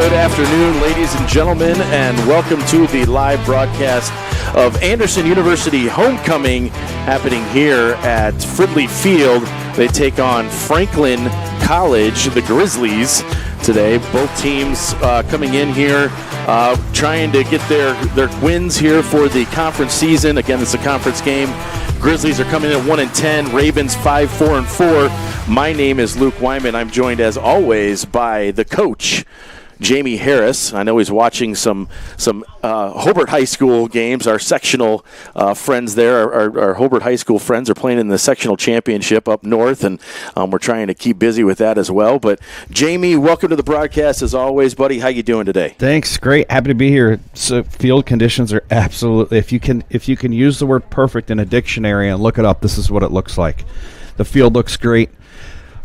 Good afternoon, ladies and gentlemen, and welcome to the live broadcast of Anderson University Homecoming happening here at Fridley Field. They take on Franklin College, the Grizzlies, today. Both teams coming in here trying to get their wins here for the conference season. Again, it's a conference game. Grizzlies are coming in at 1-10, Ravens 5-4-4. My name is Luke Wyman. I'm joined, as always, by the coach, Jamie Harris. I know he's watching some Hobart High School games. Our sectional friends there, our Hobart High School friends are playing in the sectional championship up north, and we're trying to keep busy with that as well. But Jamie, welcome to the broadcast as always, buddy. How you doing today? Thanks. Great. Happy to be here. So field conditions are absolutely, if you can use the word perfect in a dictionary and look it up, this is what it looks like. The field looks great.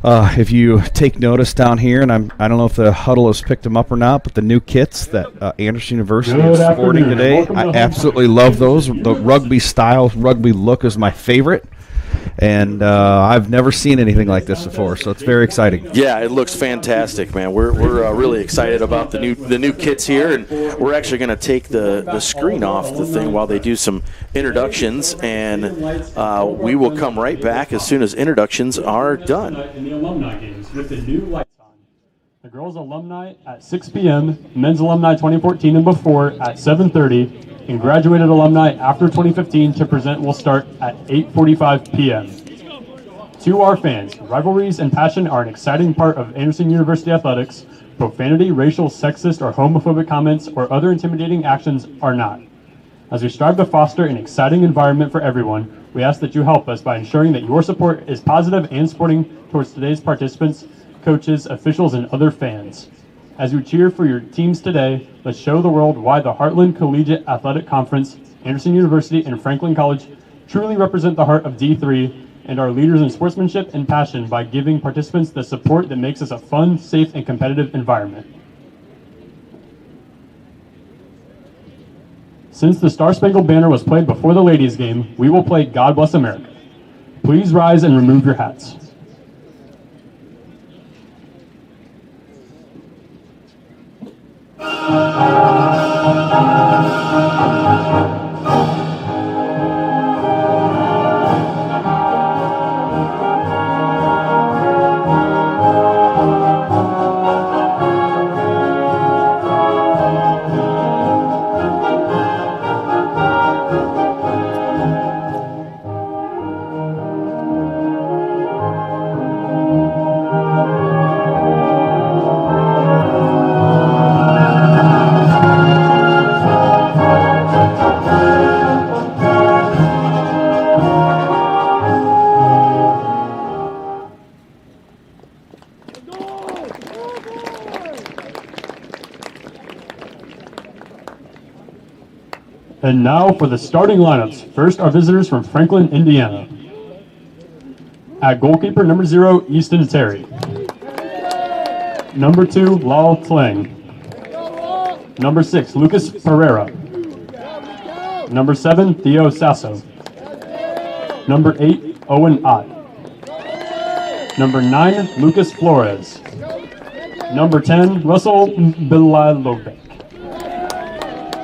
If you take notice down here, and I don't know if the huddle has picked them up or not, but the new kits that Anderson University is sporting today, I absolutely love those. The rugby style, rugby look is my favorite, and I've never seen anything like this before, so it's very exciting. Yeah, it looks fantastic, man. We're really excited about the new kits here, and we're actually going to take the screen off the thing while they do some introductions, and we will come right back as soon as introductions are done. In the alumni games with the new lights on. The girls' alumni at 6 p.m., men's alumni 2014 and before at 7:30, and graduated alumni after 2015 to present will start at 8:45 p.m. To our fans, rivalries and passion are an exciting part of Anderson University athletics. Profanity, racial, sexist, or homophobic comments or other intimidating actions are not. As we strive to foster an exciting environment for everyone, we ask that you help us by ensuring that your support is positive and supporting towards today's participants, coaches, officials, and other fans. As we cheer for your teams today, let's show the world why the Heartland Collegiate Athletic Conference, Anderson University, and Franklin College truly represent the heart of D3 and are leaders in sportsmanship and passion by giving participants the support that makes us a fun, safe, and competitive environment. Since the Star-Spangled Banner was played before the ladies' game, we will play God Bless America. Please rise and remove your hats. And now for the starting lineups. First, our visitors from Franklin, Indiana. At goalkeeper, number 0, Easton Terry. Number 2, Lal Tlang. Number 6, Lucas Pereira. Number 7, Theo Sasso. Number 8, Owen Ott. Number 9, Lucas Flores. Number 10, Russell Bilalovec.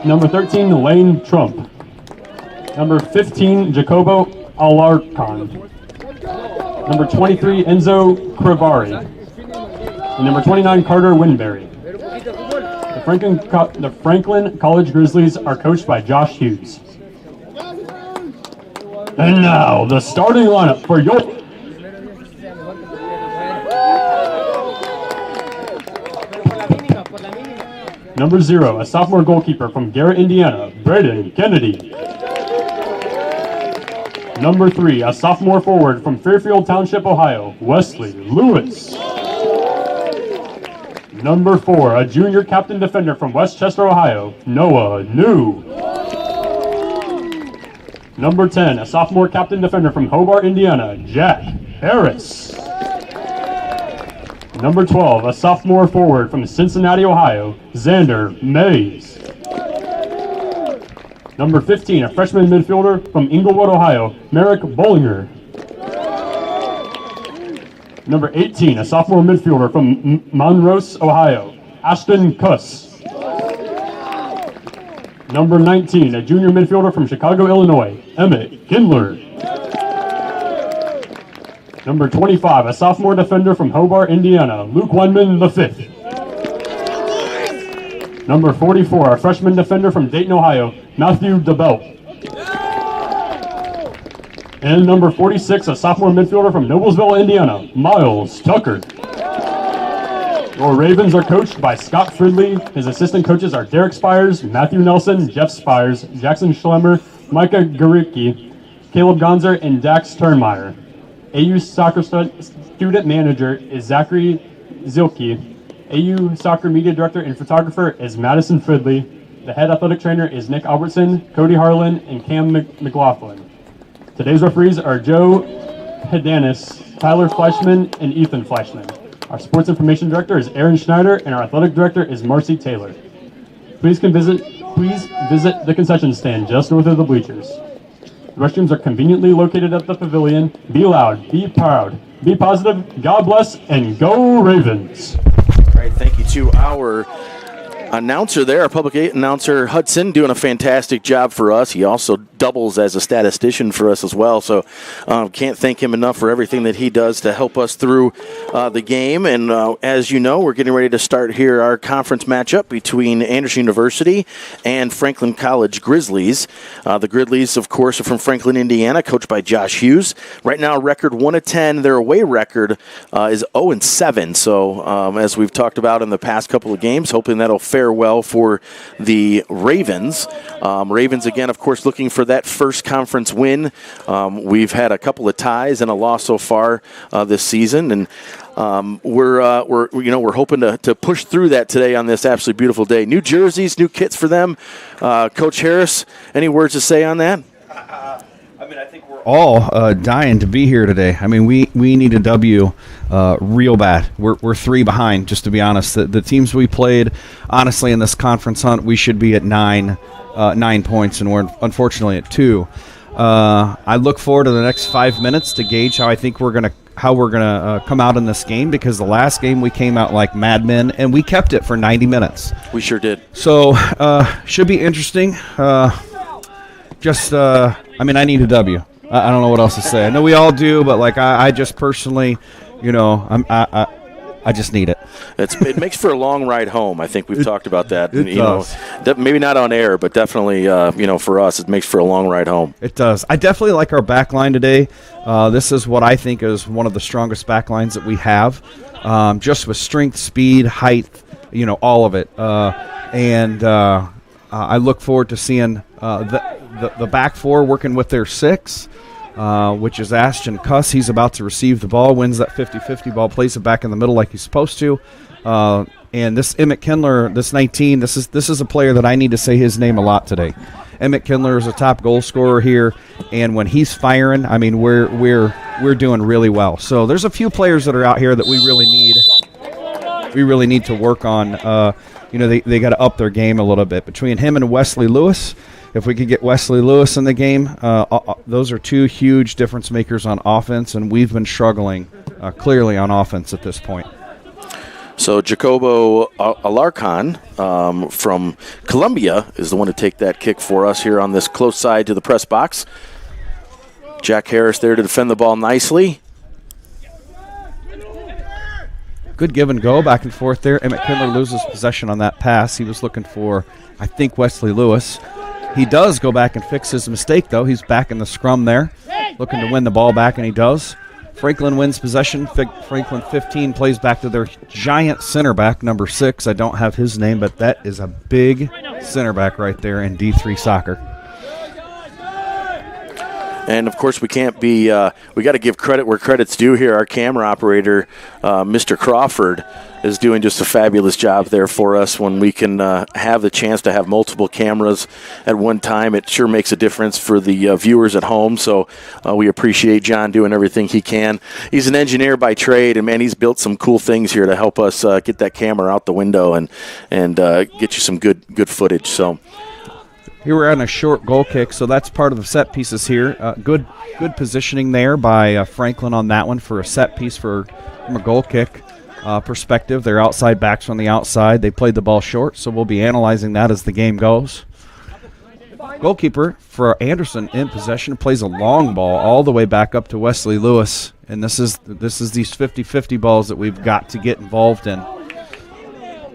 Number 13, Lane Trump. Number 15, Jacobo Alarcon. Number 23, Enzo Crivari. And number 29, Carter Winberry. The Franklin College Grizzlies are coached by Josh Hughes. And now, the starting lineup for your... Number 0, a sophomore goalkeeper from Garrett, Indiana, Braden Kennedy. Number 3, a sophomore forward from Fairfield Township, Ohio, Wesley Lewis. Number 4, a junior captain defender from Westchester, Ohio, Noah New. Number 10, a sophomore captain defender from Hobart, Indiana, Jack Harris. Number 12, a sophomore forward from Cincinnati, Ohio, Xander Mays. Number 15, a freshman midfielder from Inglewood, Ohio, Merrick Bollinger. Number 18, a sophomore midfielder from Monroe, Ohio, Ashton Kuss. Number 19, a junior midfielder from Chicago, Illinois, Emmett Kindler. Number 25, a sophomore defender from Hobart, Indiana, Luke Weinman V. Number 44, a freshman defender from Dayton, Ohio, Matthew DeBelt. And number 46, a sophomore midfielder from Noblesville, Indiana, Miles Tucker. Your Ravens are coached by Scott Fridley. His assistant coaches are Derek Spires, Matthew Nelson, Jeff Spires, Jackson Schlemmer, Micah Garicki, Caleb Gonzer, and Dax Turnmeyer. AU soccer student manager is Zachary Zilke. AU soccer media director and photographer is Madison Fridley. The head athletic trainer is Nick Albertson, Cody Harlan, and Cam McLaughlin. Today's referees are Joe Hedanis, Tyler Fleischman, and Ethan Fleischman. Our sports information director is Aaron Schneider, and our athletic director is Marcy Taylor. Please visit the concession stand just north of the bleachers. The restrooms are conveniently located at the pavilion. Be loud, be proud, be positive, God bless, and go Ravens. All right, thank you to our announcer there, our Public 8 announcer, Hudson, doing a fantastic job for us. He also doubles as a statistician for us as well, so can't thank him enough for everything that he does to help us through the game. And as you know, we're getting ready to start here our conference matchup between Anderson University and Franklin College Grizzlies. The Grizzlies, of course, are from Franklin, Indiana, coached by Josh Hughes. Right now, record 1-10. Their away record is 0-7. So as we've talked about in the past couple of games, hoping that'll fare well for the Ravens. Ravens, again, of course, looking for that first conference win. We've had a couple of ties and a loss so far this season, and we're hoping to push through that today on this absolutely beautiful day. New jerseys, new kits for them. Coach Harris, any words to say on that? I think we're all dying to be here today. I mean, we need a W real bad. We're 3 behind, just to be honest. The teams we played, honestly, in this conference hunt, we should be at 9 points, and we're unfortunately at 2. I look forward to the next 5 minutes to gauge how I think we're gonna come out in this game, because the last game we came out like madmen, and we kept it for 90 minutes. We sure did. So should be interesting. I need a W. I don't know what else to say. I know we all do, but I just personally, I just need it. It makes for a long ride home. I think we've talked about that. It does. Maybe not on air, but definitely, for us, it makes for a long ride home. It does. I definitely like our back line today. This is what I think is one of the strongest back lines that we have, just with strength, speed, height, all of it. I look forward to seeing the back 4 working with their 6. Which is Ashton Kuss. He's about to receive the ball, wins that 50-50 ball, plays it back in the middle like he's supposed to. And this Emmett Kindler, this 19, this is a player that I need to say his name a lot today. Emmett Kindler is a top goal scorer here, and when he's firing, I mean, we're doing really well. So there's a few players that are out here that we really need to work on. They got to up their game a little bit. Between him and Wesley Lewis, if we could get Wesley Lewis in the game, those are 2 huge difference makers on offense, and we've been struggling clearly on offense at this point. So Jacobo Alarcon from Columbia is the one to take that kick for us here on this close side to the press box. Jack Harris there to defend the ball nicely. Good give and go back and forth there. Emmett Kindler loses possession on that pass. He was looking for, I think, Wesley Lewis. He does go back and fix his mistake, though. He's back in the scrum there, looking to win the ball back, and he does. Franklin wins possession. Franklin 15 plays back to their giant center back, number 6. I don't have his name, but that is a big center back right there in D3 soccer. And, of course, we can't be we got to give credit where credit's due here. Our camera operator, Mr. Crawford, is doing just a fabulous job there for us. When we can have the chance to have multiple cameras at one time, it sure makes a difference for the viewers at home. So we appreciate John doing everything he can. He's an engineer by trade, and, man, he's built some cool things here to help us get that camera out the window and get you some good footage. So here we're on a short goal kick, so that's part of the set pieces here. Good positioning there by Franklin on that one for a set piece from a goal kick. perspective. They're outside backs on the outside. They played the ball short, so we'll be analyzing that as the game goes. Goalkeeper for Anderson in possession plays a long ball all the way back up to Wesley Lewis, and this is these 50-50 balls that we've got to get involved in.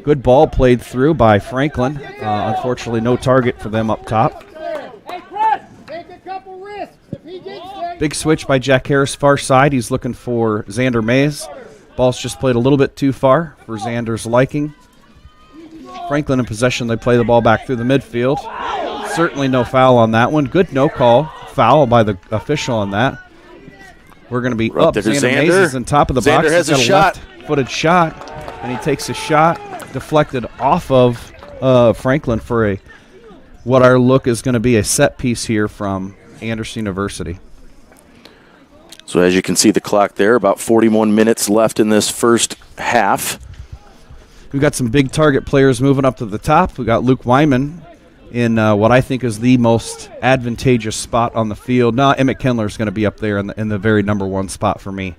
Good ball played through by Franklin. Unfortunately, no target for them up top. Big switch by Jack Harris, far side. He's looking for Xander Mays. Ball's just played a little bit too far for Xander's liking. Franklin in possession. They play the ball back through the midfield. Certainly no foul on that one. Good no call. Foul by the official on that. We're going to be up. Xander Mays is on top of the box. Xander has a shot. Left-footed shot, and he takes a shot deflected off of Franklin for what our look is going to be a set piece here from Anderson University. So as you can see the clock there, about 41 minutes left in this first half. We've got some big target players moving up to the top. We've got Luke Wyman in what I think is the most advantageous spot on the field. Now, Emmett Kindler is going to be up there in the very number one spot for me.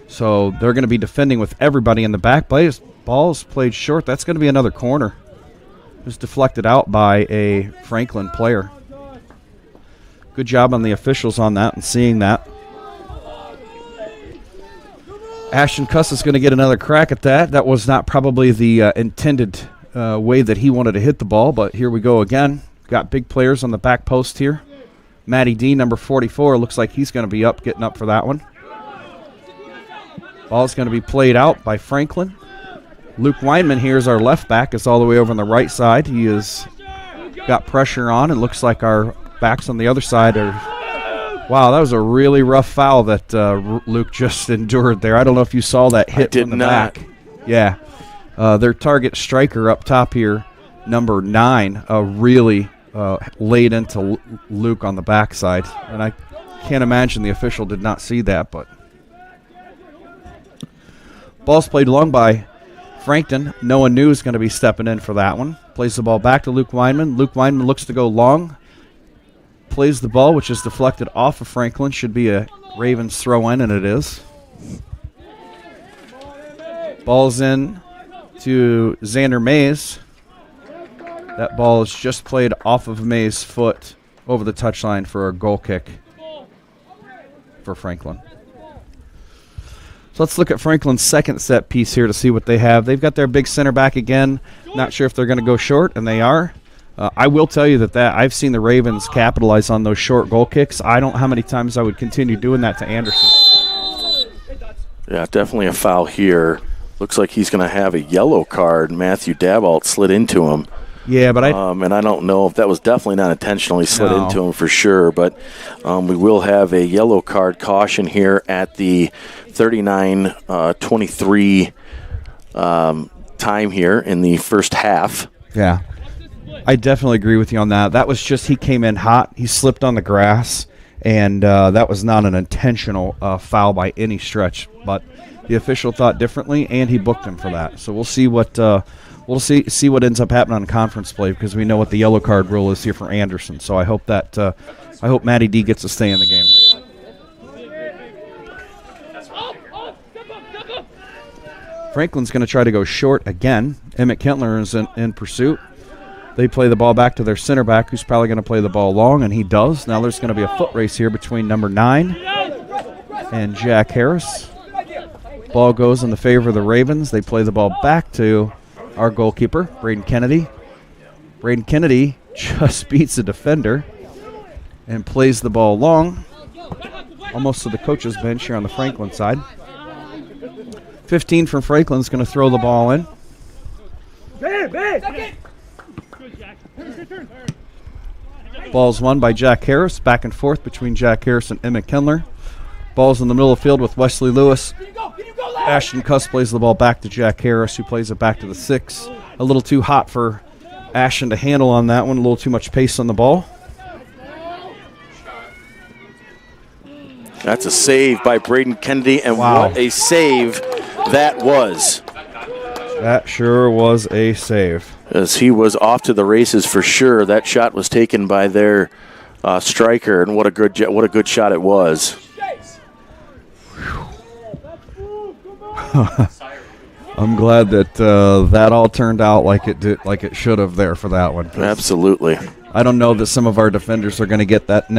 So they're going to be defending with everybody in the back. Ball's played short. That's going to be another corner. Just deflected out by a Franklin player. Good job on the officials on that and seeing that. Ashton Cuss is going to get another crack at that. That was not probably the intended way that he wanted to hit the ball, but here we go again. Got big players on the back post here. Matty D, number 44, looks like he's going to be getting up for that one. Ball's going to be played out by Franklin. Luke Weinman here is our left back. Is all the way over on the right side. He has got pressure on. It looks like our backs on the other side are... Wow, that was a really rough foul that Luke just endured there. I don't know if you saw that hit from the back. Yeah. Their target striker up top here, number 9, really laid into Luke on the backside. And I can't imagine the official did not see that. But ball's played long by Frankton. Noah New is going to be stepping in for that one. Plays the ball back to Luke Weinman. Luke Weinman looks to go long. Plays the ball, which is deflected off of Franklin. Should be a Ravens throw in, and it is. Ball's in to Xander Mays. That ball is just played off of Mays' foot over the touchline for a goal kick for Franklin. So let's look at Franklin's second set piece here to see what they have. They've got their big center back again. Not sure if they're going to go short, and they are. I will tell you that I've seen the Ravens capitalize on those short goal kicks. I don't know how many times I would continue doing that to Anderson. Yeah, definitely a foul here. Looks like he's going to have a yellow card. Matthew Dabalt slid into him. Yeah, but and I don't know if that was definitely not intentionally slid into him for sure, but we will have a yellow card caution here at the 39-23 time here in the first half. Yeah. I definitely agree with you on that. That was just he came in hot. He slipped on the grass, and that was not an intentional foul by any stretch. But the official thought differently, and he booked him for that. So we'll see what see what ends up happening on conference play because we know what the yellow card rule is here for Anderson. So I hope that I hope Matty D gets to stay in the game. Franklin's going to try to go short again. Emmett Kentler is in pursuit. They play the ball back to their center back, who's probably going to play the ball long, and he does. Now there's going to be a foot race here between number 9 and Jack Harris. Ball goes in the favor of the Ravens. They play the ball back to our goalkeeper, Braden Kennedy. Braden Kennedy just beats the defender and plays the ball long, almost to the coach's bench here on the Franklin side. 15 from Franklin's going to throw the ball in. Ball's won by Jack Harris. Back and forth between Jack Harris and Emmett Kindler. Ball's in the middle of the field with Wesley Lewis. Ashton Cuss plays the ball back to Jack Harris, who plays it back to the 6. A little too hot for Ashton to handle on that one. A little too much pace on the ball. That's a save by Braden Kennedy, and what a save that was. That sure was a save. As he was off to the races for sure. That shot was taken by their striker, and what a good shot it was. I'm glad that that all turned out like it did, like it should have there for that one. Absolutely. I don't know that some of our defenders are going to get that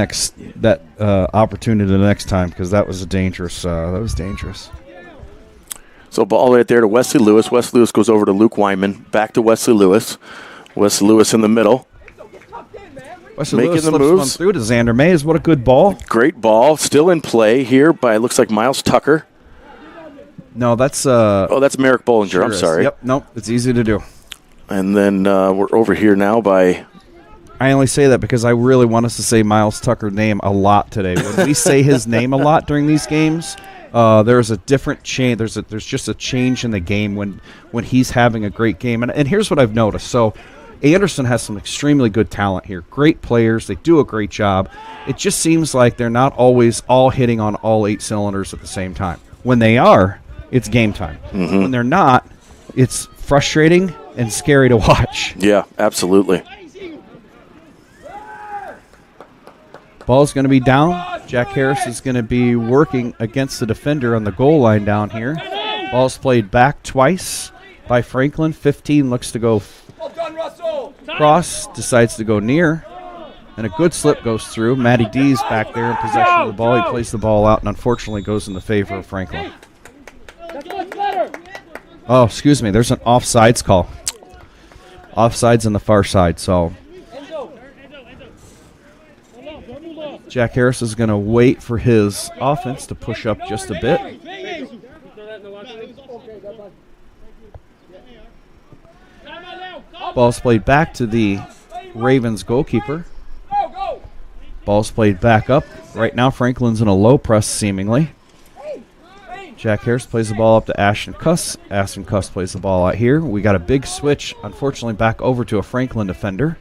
opportunity the next time, because that was dangerous. That was dangerous. So ball right there to Wesley Lewis. Wesley Lewis goes over to Luke Weinman. Back to Wesley Lewis. Wesley Lewis in the middle. Wesley Making Lewis the slips moves. one through to Xander Mays. What a good ball. Great ball. Still in play here by, looks like, Miles Tucker. No, that's that's Merrick Bollinger. sure I'm is. sorry. Yep, nope, it's easy to do. And then we're over here now by... I only say that because I really want us to say Miles Tucker's name a lot today. When we say his name a lot during these games, there's a different change. There's just a change in the game when he's having a great game. And here's what I've noticed. So Anderson has some extremely good talent here. Great players. They do a great job. It just seems like they're not always all hitting on all 8 cylinders at the same time. When they are, it's game time. Mm-hmm. When they're not, it's frustrating and scary to watch. Yeah, absolutely. Ball's going to be down. Jack Harris is going to be working against the defender on the goal line down here. Ball's played back twice by Franklin. 15 looks to go cross, decides to go near, and a good slip goes through. Matty D's back there in possession of the ball. He plays the ball out and unfortunately goes in the favor of Franklin. Oh, excuse me. There's an offsides call. Offsides on the far side, so Jack Harris is going to wait for his offense to push up just a bit. Ball's played back to the Ravens goalkeeper. Ball's played back up. Right now Franklin's in a low press seemingly. Jack Harris plays the ball up to Ashton Cuss. Ashton Cuss plays the ball out here. We got a big switch, unfortunately, back over to a Franklin defender.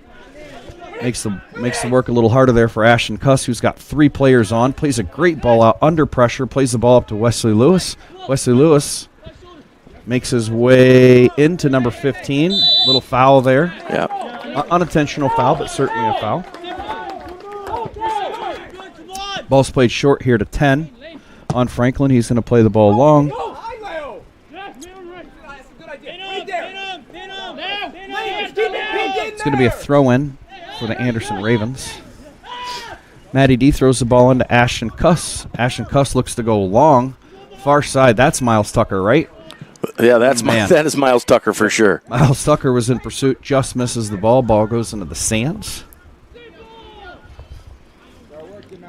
Makes the work a little harder there for Ashton Cuss, who's got 3 players on. Plays a great ball out under pressure. Plays the ball up to Wesley Lewis. Wesley Lewis makes his way into number 15. Little foul there. Yeah. Unintentional foul, but certainly a foul. Ball's played short here to 10 on Franklin. He's going to play the ball long. It's going to be a throw-in for the Anderson Ravens. Matty D throws the ball into Ashton Cuss. Ashton Cuss looks to go long. Far side, that's Miles Tucker, right? Yeah, that is Miles Tucker for sure. Miles Tucker was in pursuit, just misses the ball. Ball goes into the stands.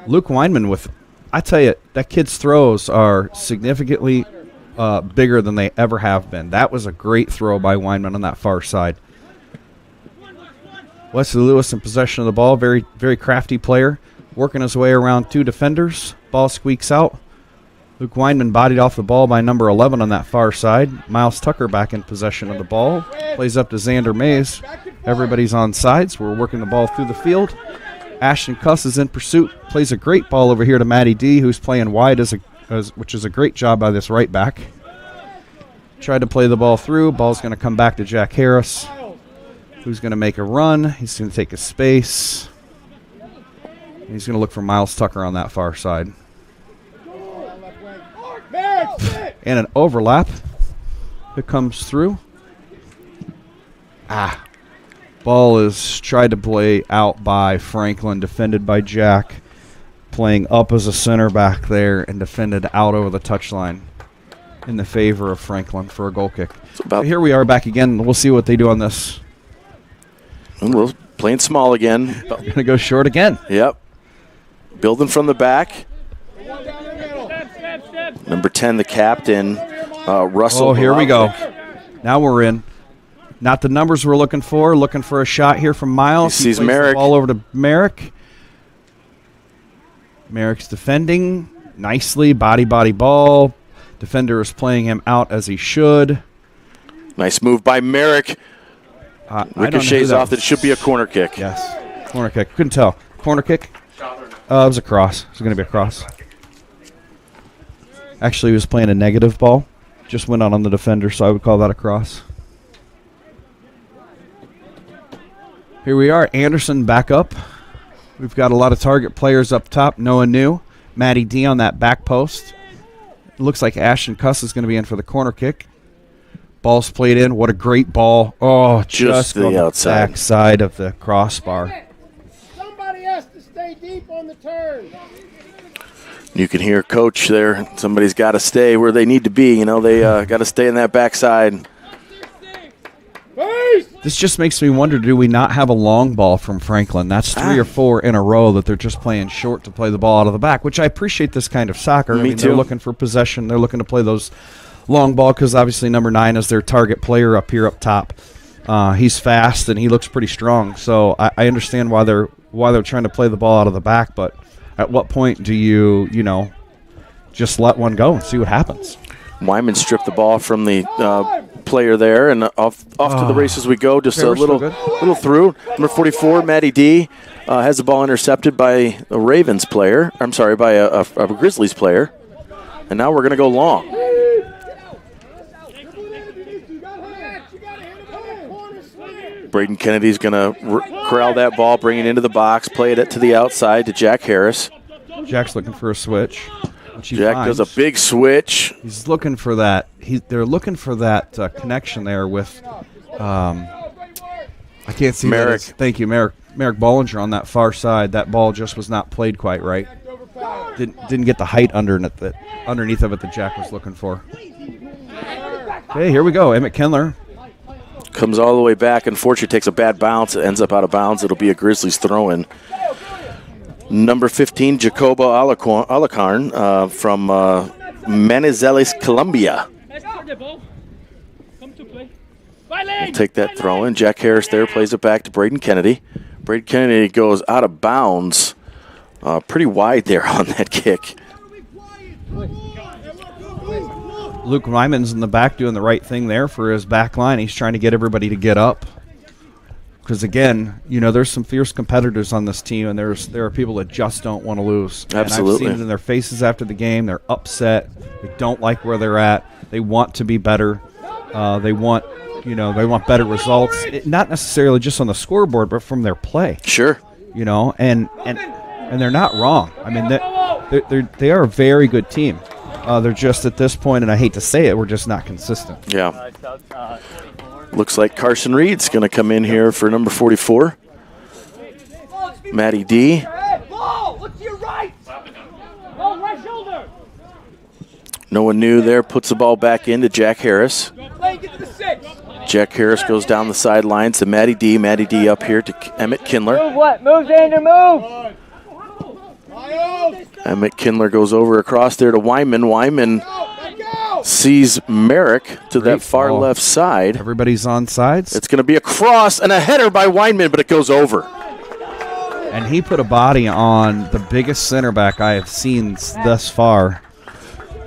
Luke Weinman I tell you, that kid's throws are significantly bigger than they ever have been. That was a great throw by Weinman on that far side. Wesley Lewis in possession of the ball, very, very crafty player, working his way around 2 defenders. Ball squeaks out. Luke Weinman bodied off the ball by number 11 on that far side. Miles Tucker back in possession of the ball. Plays up to Xander Mays. Everybody's on sides. We're working the ball through the field. Ashton Cuss is in pursuit. Plays a great ball over here to Matty D, who's playing wide, which is a great job by this right back. Tried to play the ball through. Ball's going to come back to Jack Harris, who's going to make a run. He's going to take a space. He's going to look for Miles Tucker on that far side. And an overlap that comes through. Ball is tried to play out by Franklin, defended by Jack. Playing up as a center back there and defended out over the touchline in the favor of Franklin for a goal kick. So here we are back again. We'll see what they do on this. And we're playing small again. Going to go short again. Yep. Building from the back. Number 10, the captain, Russell. Oh, here we go. Now we're in. Not the numbers we're looking for. Looking for a shot here from Miles. He sees plays Merrick. The ball over to Merrick. Merrick's defending nicely. Body ball. Defender is playing him out as he should. Nice move by Merrick. Ricochets off. That should be a corner kick. Yes. Corner kick. Couldn't tell. Corner kick. It was a cross. It was going to be a cross. Actually, he was playing a negative ball. Just went out on the defender, so I would call that a cross. Here we are. Anderson back up. We've got a lot of target players up top. Noah New. Matty D on that back post. It looks like Ashton Cuss is going to be in for the corner kick. Ball's played in. What a great ball. Oh, just the on the outside. back side of the crossbar. Somebody has to stay deep on the turn. You can hear Coach there. Somebody's got to stay where they need to be. You know, they got to stay in that backside. This just makes me wonder, do we not have a long ball from Franklin? That's 3 or 4 in a row that they're just playing short to play the ball out of the back, which I appreciate this kind of soccer. Me too. They're looking for possession. They're looking to play those long ball because obviously number 9 is their target player up here up top. He's fast and he looks pretty strong. So I understand why they're trying to play the ball out of the back, but at what point do you just let one go and see what happens? Wyman stripped the ball from the player there, and off to the races we go. Just a little through. Number 44, Maddie D, has the ball intercepted by a Ravens player. I'm sorry, by a Grizzlies player. And now we're going to go long. Braden Kennedy's going to corral that ball, bring it into the box, play it to the outside to Jack Harris. Jack's looking for a switch. Jack does a big switch. He's looking for that. They're looking for that connection there with. I can't see Merrick. Thank you, Merrick Bollinger on that far side. That ball just was not played quite right. Didn't get the height underneath of it that Jack was looking for. Okay, here we go. Emmett Kindler comes all the way back. Unfortunately, takes a bad bounce. It ends up out of bounds. It'll be a Grizzlies throw-in. Number 15, Jacobo Alacarn from Manizales, Colombia. We'll take that throw in. Jack Harris there plays it back to Braden Kennedy. Braden Kennedy goes out of bounds pretty wide there on that kick. Luke Ryman's in the back doing the right thing there for his back line. He's trying to get everybody to get up. Because, again, there's some fierce competitors on this team, and there are people that just don't want to lose. Absolutely. And I've seen it in their faces after the game. They're upset. They don't like where they're at. They want to be better. They want better results. Not necessarily just on the scoreboard, but from their play. Sure. And they're not wrong. I mean, they are a very good team. They're just at this point, and I hate to say it, we're just not consistent. Yeah. Looks like Carson Reed's going to come in here for number 44. Matty D. Look to your right. Oh, right shoulder. No one new there. Puts the ball back into Jack Harris. Get to the 6. Jack Harris goes down the sidelines to Matty D. Matty D up here to Emmett Kindler. Move what? Move, Xander, move. Emmett Kindler goes over across there to Wyman. Wyman sees Merrick to that far left side. Everybody's on sides. It's going to be a cross and a header by Wyman, but it goes over. And he put a body on the biggest center back I have seen thus far.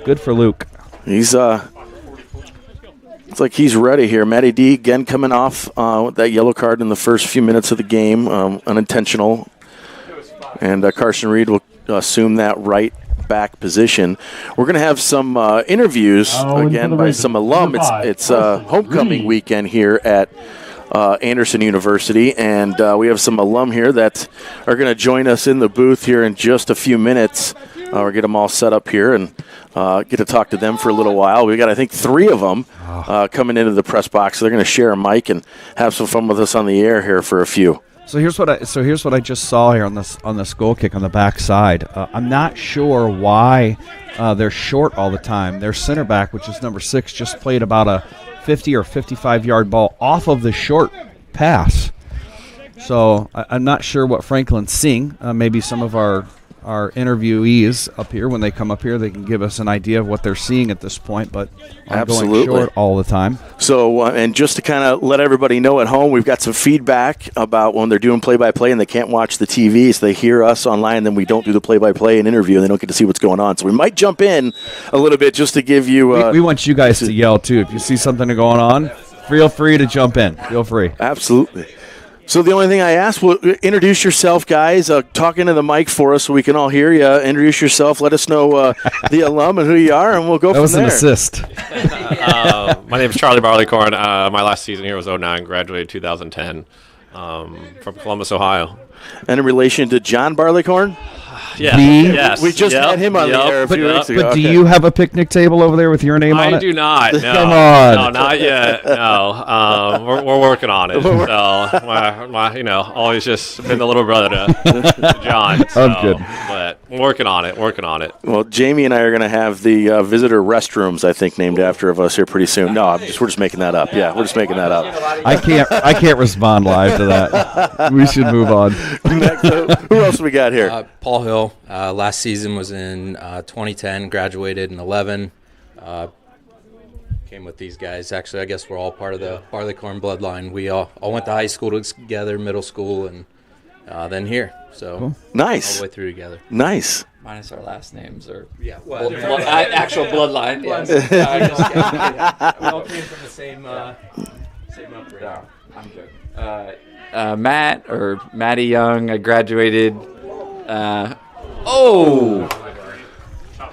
Good for Luke. He's it's like he's ready here. Matty D again coming off with that yellow card in the first few minutes of the game, unintentional. And Carson Reed will assume that right back position. We're going to have some interviews again by some alum. It's homecoming weekend here at Anderson University, and we have some alum here that are going to join us in the booth here in just a few minutes. We'll get them all set up here and get to talk to them for a little while. We got, I think, 3 of them coming into the press box. So they're going to share a mic and have some fun with us on the air here for a few. So here's what I just saw here on this goal kick on the backside. I'm not sure why they're short all the time. Their center back, which is number 6, just played about a 50 or 55-yard ball off of the short pass. So I'm not sure what Franklin's seeing. Maybe some of our interviewees up here, when they come up here, they can give us an idea of what they're seeing at this point, but I'm going short all the time. So, and just to kind of let everybody know at home, we've got some feedback about when they're doing play-by-play and they can't watch the TV, so they hear us online, and then we don't do the play-by-play and interview, and they don't get to see what's going on. So we might jump in a little bit just to give you... we want you guys to yell, too. If you see something going on, feel free to jump in. Feel free. Absolutely. So the only thing I asked, well, introduce yourself, guys. Talk into the mic for us so we can all hear you. Introduce yourself. Let us know the alum and who you are, and we'll go from there. That was an assist. My name is Charlie Barleycorn. My last season here was 09, graduated 2010. from Columbus, Ohio. And in relation to John Barleycorn? Yeah. Yes. We just had him on the air a few weeks ago. But do you have a picnic table over there with your name on it? I do not. No. Come on. No, not yet. No. We're working on it. So, always just been the little brother to John. So, I'm good. But we're working on it. Well, Jamie and I are going to have the visitor restrooms, I think, named after us here pretty soon. No, we're just making that up. Yeah, we're just making that up. I can't respond live to that. We should move on. Next, who else we got here? Paul Hill. Last season was in 2010, graduated in 11. Came with these guys. Actually, I guess we're all part of the Barleycorn bloodline. We all went to high school together, middle school, and then here. So Cool. Nice. all the way through together. Nice. Minus our last names, or Actual bloodline. Yes. We all came from the same upbringing. I'm joking. Matty Young. I graduated.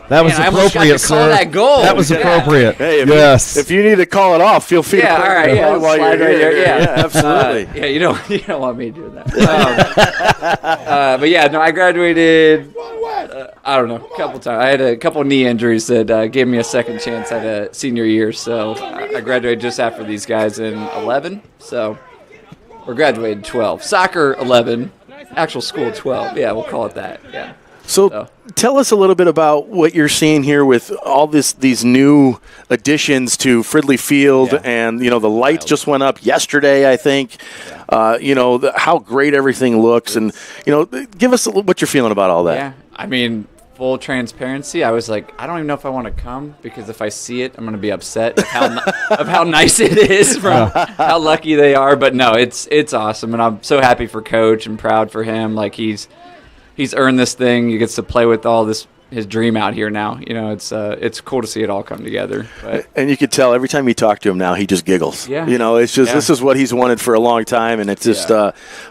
That was Man, I almost got appropriate, to call sir. that goal. That was Yeah. appropriate. Hey, yes. if you need to call it off, feel free to call all right. Yeah, while you're slide right here. there. Yeah, Absolutely. yeah, you don't want me doing that. But yeah, no, I graduated. I don't know, a couple times. I had a couple knee injuries that gave me a second chance at a senior year. So I graduated just after these guys in 11. So we're graduated 12. Soccer 11. Actual school 12. Yeah, we'll call it that. Yeah. So tell us a little bit about what you're seeing here with all these new additions to Fridley Field, and the lights just went up yesterday, I think. How great everything looks, and give us what you're feeling about all that. Yeah, I mean, full transparency, I was like, I don't even know if I want to come, because if I see it, I'm going to be upset of how nice it is, from how lucky they are. But no, it's awesome, and I'm so happy for Coach and proud for him. Like he's earned this thing. He gets to play with all this, his dream out here now. It's cool to see it all come together. But And you could tell every time you talk to him now, he just giggles. Yeah. It's just this is what he's wanted for a long time, and it's just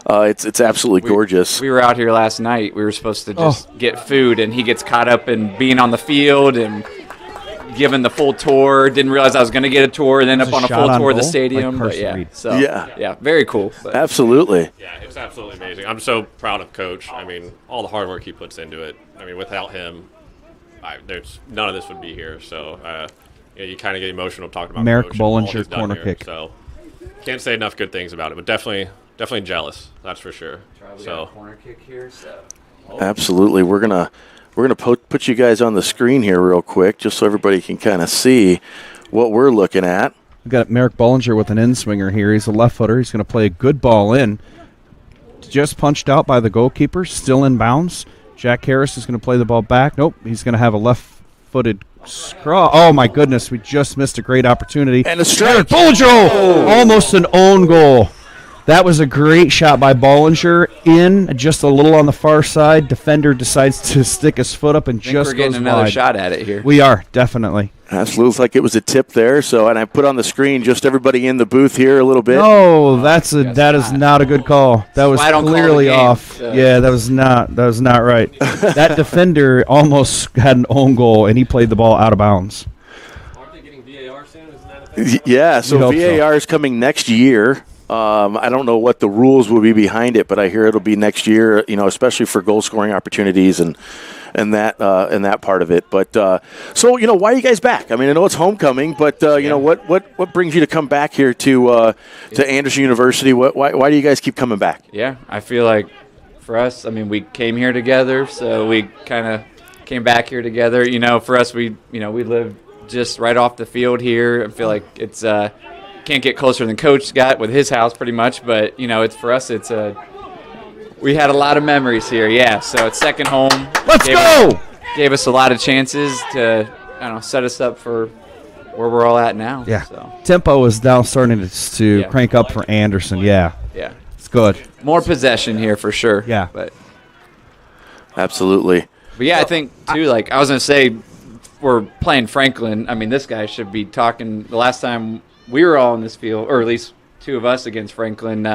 it's absolutely gorgeous. we were out here last night. We were supposed to just get food, and he gets caught up in being on the field and given the full tour. Didn't realize I was going to get a tour, and then up on a full tour of the stadium. Like But yeah, Reed. so Yeah. very cool. But Absolutely. Yeah, it was absolutely amazing. I'm so proud of Coach. I mean, all the hard work he puts into it. I mean, without him, there's none of this would be here. So, you kind of get emotional talking about Merrick Coach and all Bollinger he's done corner here. kick. So, can't say enough good things about it, but definitely jealous. That's for sure. So, corner kick here. So Absolutely. We're gonna put you guys on the screen here real quick, just so everybody can kind of see what we're looking at. We've got Merrick Bollinger with an in-swinger here. He's a left footer. He's going to play a good ball in. Just punched out by the goalkeeper, still in bounds. Jack Harris is going to play the ball back. Nope, he's going to have a left-footed scrawl. Oh, my goodness, we just missed a great opportunity. And a strike. Bollinger! Almost an own goal. That was a great shot by Bollinger. In, just a little on the far side. Defender decides to stick his foot up and I think just we're getting goes another wide. shot at it here. We are, definitely. That looks like it was a tip there. So, and I put on the screen just everybody in the booth here a little bit. No, that is not a good call. That was why I don't call the clearly game. off. So- Yeah, that was not right. That defender almost had an own goal, and he played the ball out of bounds. aren't they getting VAR soon? Isn't that a thing? Yeah, We so hope so. VAR is coming next year. I don't know what the rules will be behind it, but I hear it'll be next year. Especially for goal scoring opportunities and that part of it. But so why are you guys back? I mean, I know it's homecoming, but what brings you to come back here to Anderson University? Why do you guys keep coming back? Yeah, I feel like for us, I mean, we came here together, so we kind of came back here together. For us, we live just right off the field here. I feel like it's can't get closer than Coach got with his house, pretty much. But it's for us, we had a lot of memories here. Yeah, so it's second home. Let's go! Gave us a lot of chances to set us up for where we're all at now. Yeah. So Tempo is now starting to Yeah. crank up for Anderson. Yeah, yeah, it's good. more possession here for sure. Yeah. But Absolutely. yeah, I think too. Like I was gonna say, we're playing Franklin. I mean, this guy should be talking. The last time we were all in this field, or at least two of us against Franklin,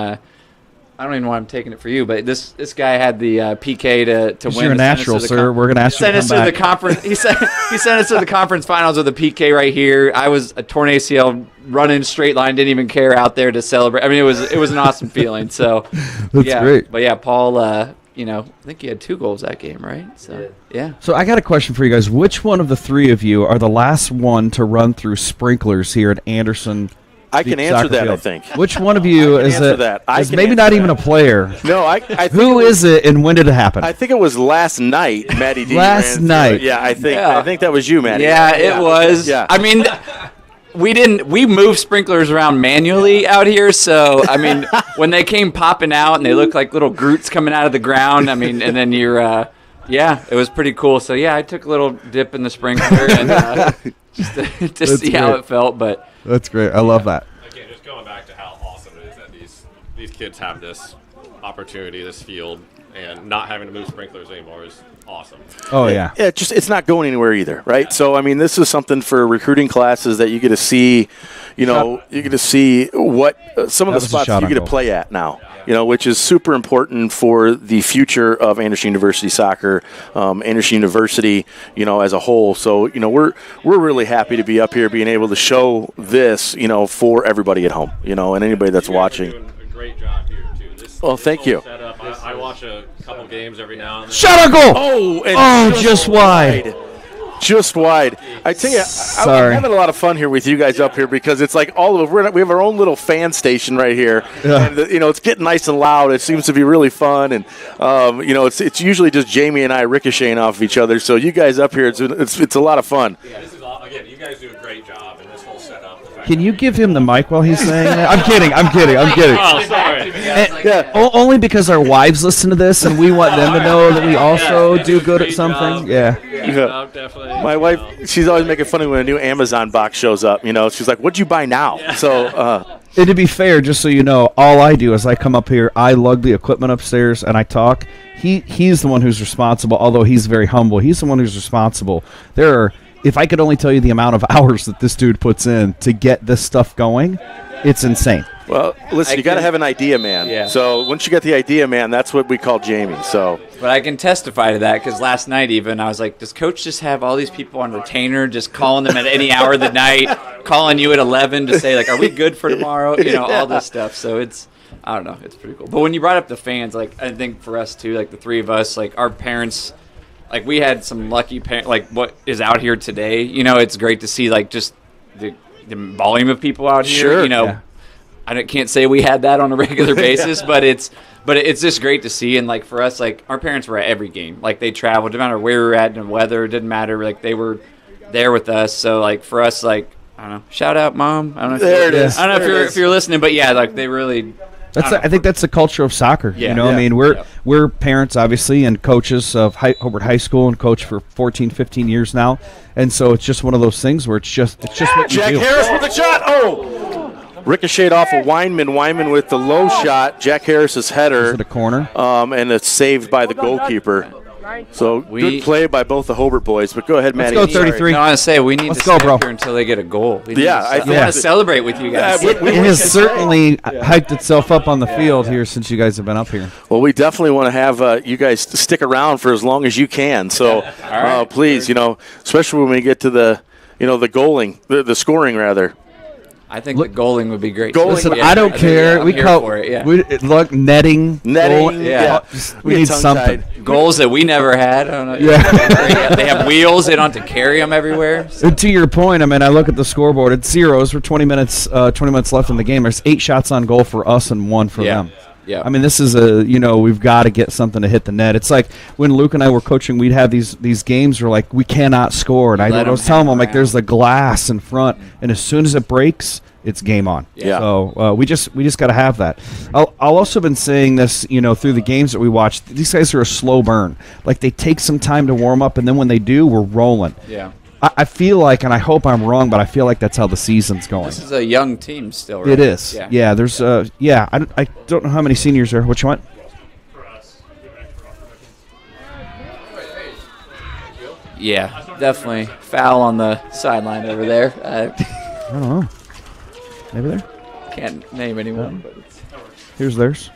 I don't even know why I'm taking it for you, but this guy had the PK to win. You're a natural, sir. We're going to ask you to come back. The conference. He sent us to the conference finals with a PK right here. I was a torn ACL running straight line, didn't even care out there to celebrate. I mean, it was an awesome feeling. So That's great. But yeah, Paul, I think he had 2 goals that game, right? So yeah. So I got a question for you guys. Which one of the 3 of you are the last one to run through sprinklers here at Anderson? I can answer that, I think. Which one of you is answer it? that. Is maybe not even a player. No, I think Who is it, and when did it happen? I think it was last night, Maddie D. Last ran night. through it. Yeah, I think that was you, Maddie. Yeah, it was. Yeah. I mean, we move sprinklers around manually out here, so I mean, when they came popping out and they looked like little Groots coming out of the ground, I mean, and then you're it was pretty cool. So yeah, I took a little dip in the sprinkler and just to see how it felt, but That's great. I love that. Again, just going back to how awesome it is that these kids have this opportunity, this field, and not having to move sprinklers anymore is awesome. Oh, yeah. Yeah, it's not going anywhere either, right? So, I mean, this is something for recruiting classes that you get to see, you get to see what some of the spots you get to play at now, which is super important for the future of Anderson University soccer, Anderson University, as a whole. So, we're really happy to be up here being able to show this, for everybody at home, and anybody that's watching. Doing a great job here, too. Well, thank you. Setup, I watch a couple games every now and then. Shot on goal! Oh, just wide. Just wide. I tell you, I'm having a lot of fun here with you guys up here because it's like we have our own little fan station right here, and it's getting nice and loud. It seems to be really fun, and it's usually just Jamie and I ricocheting off of each other. So you guys up here, it's a lot of fun. Yeah, this is again, you guys do a great job in this whole setup. Can you give him the mic while he's saying that? I'm kidding. Oh, sorry. Only because our wives listen to this, and we want them to know that we also do good at something. Yeah. No, definitely. My wife, she's always making fun of me when a new Amazon box shows up. She's like, "What'd you buy now?" Yeah. So, and to be fair, just so you know, all I do is I come up here, I lug the equipment upstairs, and I talk. He's the one who's responsible, although he's very humble. He's the one who's responsible. If I could only tell you the amount of hours that this dude puts in to get this stuff going, it's insane. Well, listen, you got to have an idea, man. Yeah. So once you get the idea, man, that's what we call Jamie. So, but I can testify to that because last night even I was like, does Coach just have all these people on retainer, just calling them at any hour of the night, calling you at 11 to say like, are we good for tomorrow? All this stuff. So it's, I don't know, it's pretty cool. But when you brought up the fans, like I think for us too, like the 3 of us, like our parents. Like, we had some lucky parents, like, what is out here today. It's great to see, like, just the volume of people out here. Sure. I can't say we had that on a regular basis, but it's just great to see. And, like, for us, like, our parents were at every game. Like, they traveled. Didn't matter where we were at and the weather. It didn't matter. Like, they were there with us. So, like, for us, like, I don't know. Shout out, Mom. I don't know if you're listening, but, yeah, like, they really – I think that's the culture of soccer. Yeah. I mean, we're parents, obviously, and coaches of Hobart High School and coach for 14, 15 years now. And so it's just one of those things where it's just what you Jack do. Harris with the shot. Oh! Ricocheted off of Weinman. Weinman with the low shot. Jack Harris's header. To the corner. And it's saved by the goalkeeper. So good play by both the Hobart boys. But go ahead, Maddie. Let's go 33. No, I want to say we need Let's to go, stay bro. up here until they get a goal. I want to celebrate with you guys. It has certainly hyped itself up on the field here since you guys have been up here. Well, we definitely want to have you guys stick around for as long as you can. So please, especially when we get to the goaling, the scoring rather. I think the goaling would be great. Listen, I don't care. I'm we here call for it. Yeah. Look, netting. Goal, we need something. Goals that we never had. I don't know. Yeah. They have wheels. They don't have to carry them everywhere. So. And to your point, I mean, I look at the scoreboard. It's 0s. We're 20 minutes left in the game. There's 8 shots on goal for us and 1 for them. Yeah. I mean, this is we've got to get something to hit the net. It's like when Luke and I were coaching, we'd have these games where, like, we cannot score. And I was telling them, like, there's the glass in front, and as soon as it breaks, it's game on. Yeah. So we just got to have that. I'll also been saying this, through the games that we watch. These guys are a slow burn. Like, they take some time to warm up, and then when they do, we're rolling. Yeah. I feel like, and I hope I'm wrong, but I feel like that's how the season's going. This is a young team still, right? It is. Yeah. There's I don't know how many seniors there. What you want? Yeah, definitely foul on the sideline over there. I don't know. Maybe there. Can't name anyone, but it's Here's theirs.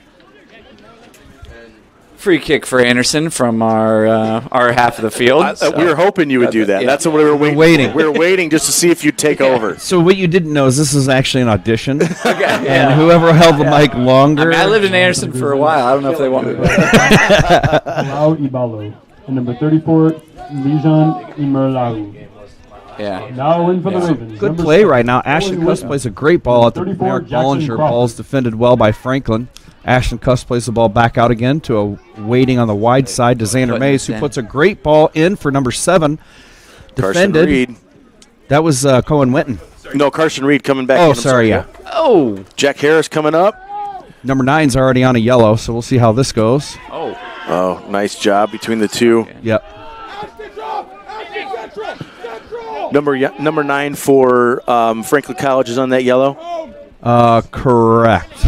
Free kick for Anderson from our half of the field. We were hoping you would do that. Yeah. That's what we were waiting. We were waiting just to see if you'd take over. So what you didn't know is this is actually an audition, Yeah. and whoever held the mic longer. I lived in Anderson for a while. I don't know if they want me. Lau Ibalo. And number 34, Lijan Imerlau. Yeah. Now in for the Ravens. Good Number play 6, right now. Ashton Cuss plays a great ball at the 34, Mark Jackson Bollinger. Crawford. Ball's defended well by Franklin. Ashton Cuss plays the ball back out again to a waiting on the wide side to Xander Putting Mays, it who in. puts a great ball in for number 7. Carson Defended. Reed. That was Cohen Witten. No, Carson Reed coming back. Oh, in. I'm sorry, yeah. Oh. Jack Harris coming up. Number 9's already on a yellow, so we'll see how this goes. Oh. Oh, nice job between the two. Yep. Number 9 for Franklin College is on that yellow. Correct.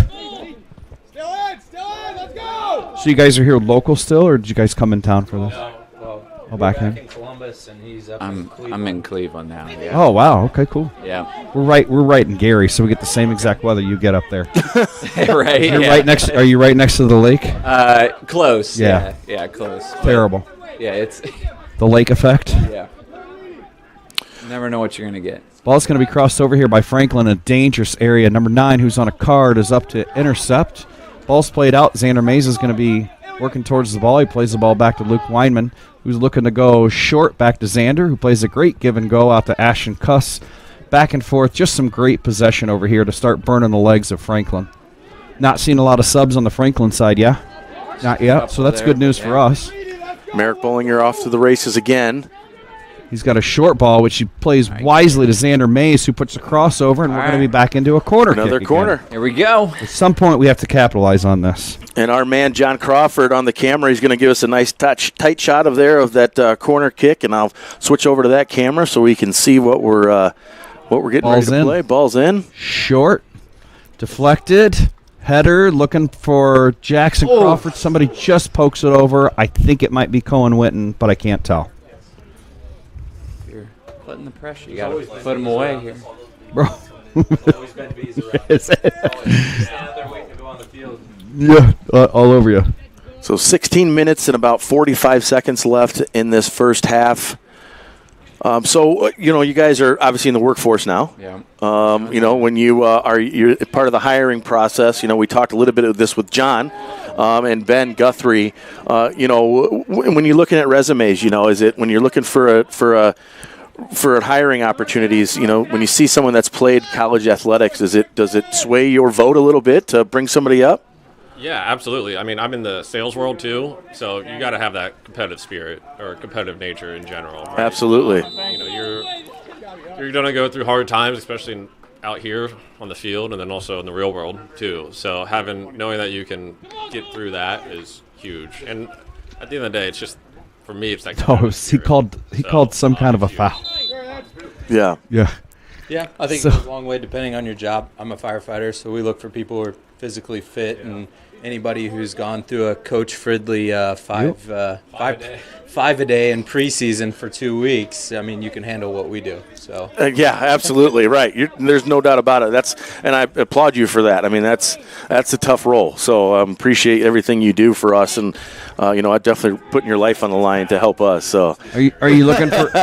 So you guys are here local still, or did you guys come in town for this? Well, back in Columbus, and he's up I'm in Cleveland now. Yeah. Oh wow, okay, cool. Yeah. We're right in Gary, so we get the same exact weather you get up there. Right. You're yeah. right next. Are you right next to the lake? Close. Yeah. Yeah, close. Terrible. Yeah, it's The lake effect. yeah. Never know what you're gonna get. Ball's going to be crossed over here by Franklin, a dangerous area. Number 9, who's on a card, is up to intercept. Ball's played out. Xander Mays is going to be working towards the ball. He plays the ball back to Luke Weinman, who's looking to go short back to Xander, who plays a great give and go out to Ashton Cuss. Back and forth. Just some great possession over here to start burning the legs of Franklin. Not seeing a lot of subs on the Franklin side, yeah? Not yet. So that's good news for us. Merrick Bollinger off to the races again. He's got a short ball, which he plays wisely to Xander Mays, who puts a crossover, and we're going to be back into a corner Another kick corner. again. Here we go. At some point, we have to capitalize on this. And our man John Crawford on the camera, he's going to give us a nice tight shot of that corner kick, and I'll switch over to that camera so we can see what we're getting Ball's ready to in. play. Ball's in. Short, deflected, header, looking for Jackson Crawford. Somebody just pokes it over. I think it might be Cohen Witten, but I can't tell. You're putting the pressure. You got to put him away here. Bro. always been bees around. Stand out there waiting to go on the field. Yeah, all over you. So 16 minutes and about 45 seconds left in this first half. You guys are obviously in the workforce now. Yeah. When you're part of the hiring process, we talked a little bit of this with John and Ben Guthrie. When you're looking at resumes, is it when you're looking for hiring opportunities, when you see someone that's played college athletics, does it sway your vote a little bit to bring somebody up? Yeah, absolutely. I mean, I'm in the sales world too, so you got to have that competitive spirit or competitive nature in general. Right? Absolutely. You're going to go through hard times, especially out here on the field, and then also in the real world too. So knowing that you can get through that is huge. And at the end of the day, it's just for me, it's like He called some kind of a foul. Yeah. Yeah. Yeah, I think So- it goes a long way depending on your job. I'm a firefighter, so we look for people who are physically fit and anybody who's gone through a Coach Fridley five a day in preseason for 2 weeks. I mean, you can handle what we do. So Yeah, absolutely right. There's no doubt about it. And I applaud you for that. I mean, that's a tough role. So appreciate everything you do for us, and I definitely putting your life on the line to help us. So Are you looking for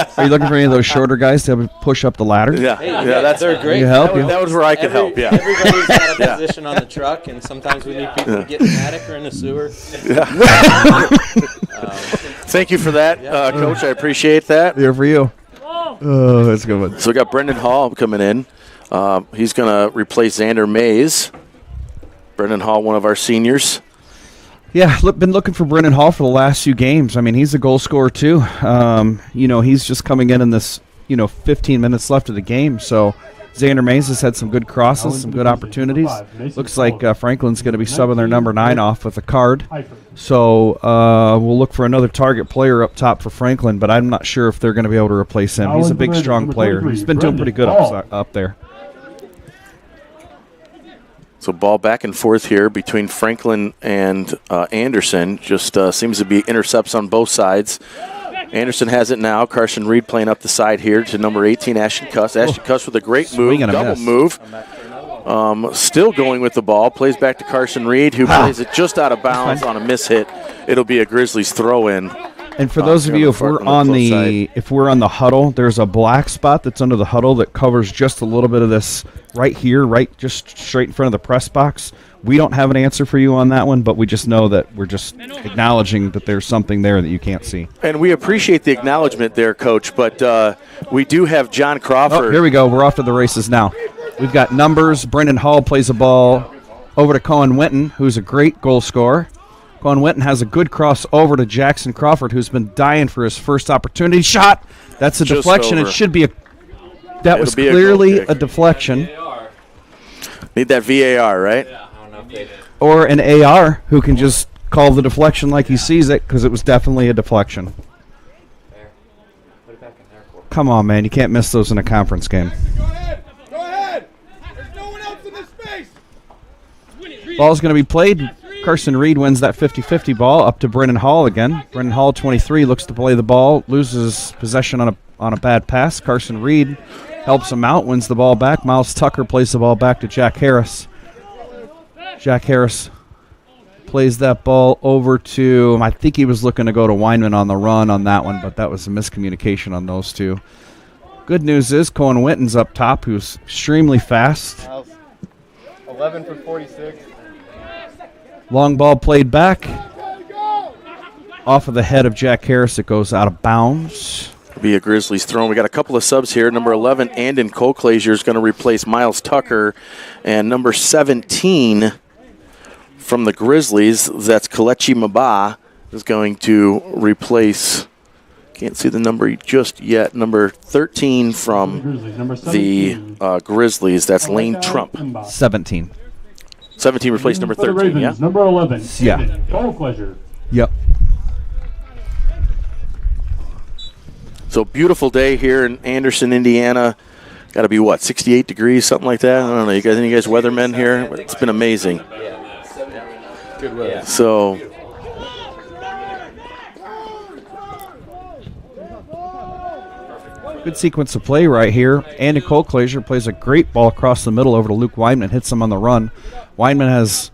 any of those shorter guys to push up the ladder? yeah, they're great. You help, yeah. that was where I could help. Yeah. Everybody's got a position on the truck, and sometimes we need people to get in the attic or in the sewer. Thank you for that, Coach. I appreciate that. Here for you. Oh, that's a good one. So we got Brendan Hall coming in. He's going to replace Xander Mays. Brendan Hall, one of our seniors. Yeah, been looking for Brendan Hall for the last few games. I mean, he's a goal scorer too. He's just coming in this, 15 minutes left of the game. So Xander Mays has had some good crosses, some good opportunities. Looks like Franklin's going to be subbing their number 9 off with a card. So we'll look for another target player up top for Franklin, but I'm not sure if they're going to be able to replace him. He's a big, strong player. He's been doing pretty good up there. So ball back and forth here between Franklin and Anderson. Just seems to be intercepts on both sides. Anderson has it now. Carson Reed playing up the side here to number 18, Ashton Cuss. Ashton Cuss with a great move, Swing and a double miss. move. Still going with the ball. Plays back to Carson Reed, who plays it just out of bounds on a miss hit. It'll be a Grizzlies throw-in. And for those of you, if we're on the huddle, there's a black spot that's under the huddle that covers just a little bit of this right here, right just straight in front of the press box. We don't have an answer for you on that one, but we just know that we're just acknowledging that there's something there that you can't see. And we appreciate the acknowledgement there, Coach, but we do have John Crawford. Oh, here we go. We're off to the races now. We've got numbers. Brendan Hall plays the ball over to Cohen Winton, who's a great goal scorer. Cohen Winton has a good cross over to Jackson Crawford, who's been dying for his first opportunity. Shot. That's a Just deflection. over. It should be a. That was clearly a deflection. Need that VAR, right? Or an AR who can just call the deflection like he sees it, because it was definitely a deflection. Come on, man. You can't miss those in a conference game. Go ahead. Go ahead. There's no one else in this space. Ball's going to be played. Carson Reed wins that 50-50 ball up to Brennan Hall again. Brennan Hall, 23, looks to play the ball, loses possession on a bad pass. Carson Reed helps him out, wins the ball back. Miles Tucker plays the ball back to Jack Harris. Jack Harris plays that ball over to, I think he was looking to go to Weinman on the run on that one, but that was a miscommunication on those two. Good news is Cohen Winton's up top, who's extremely fast. 11 for 46. Long ball played back. Off of the head of Jack Harris, it goes out of bounds. It'll be a Grizzlies throw. We got a couple of subs here. Number 11, Andon Colclazier, is going to replace Miles Tucker. And number 17 from the Grizzlies, that's Kalechi Maba, is going to replace, can't see the number just yet, number 13 from the Grizzlies. That's Lane Trump. 17. 17 replaced number 13, Ravens, yeah? Number 11. Yeah. Goal pleasure. Yep. So beautiful day here in Anderson, Indiana. Got to be, 68 degrees, something like that? I don't know. You guys, any guys weathermen here? But it's been amazing. Good weather. So good sequence of play right here. Andy Colclazier plays a great ball across the middle over to Luke Weinman, hits him on the run. Weinman has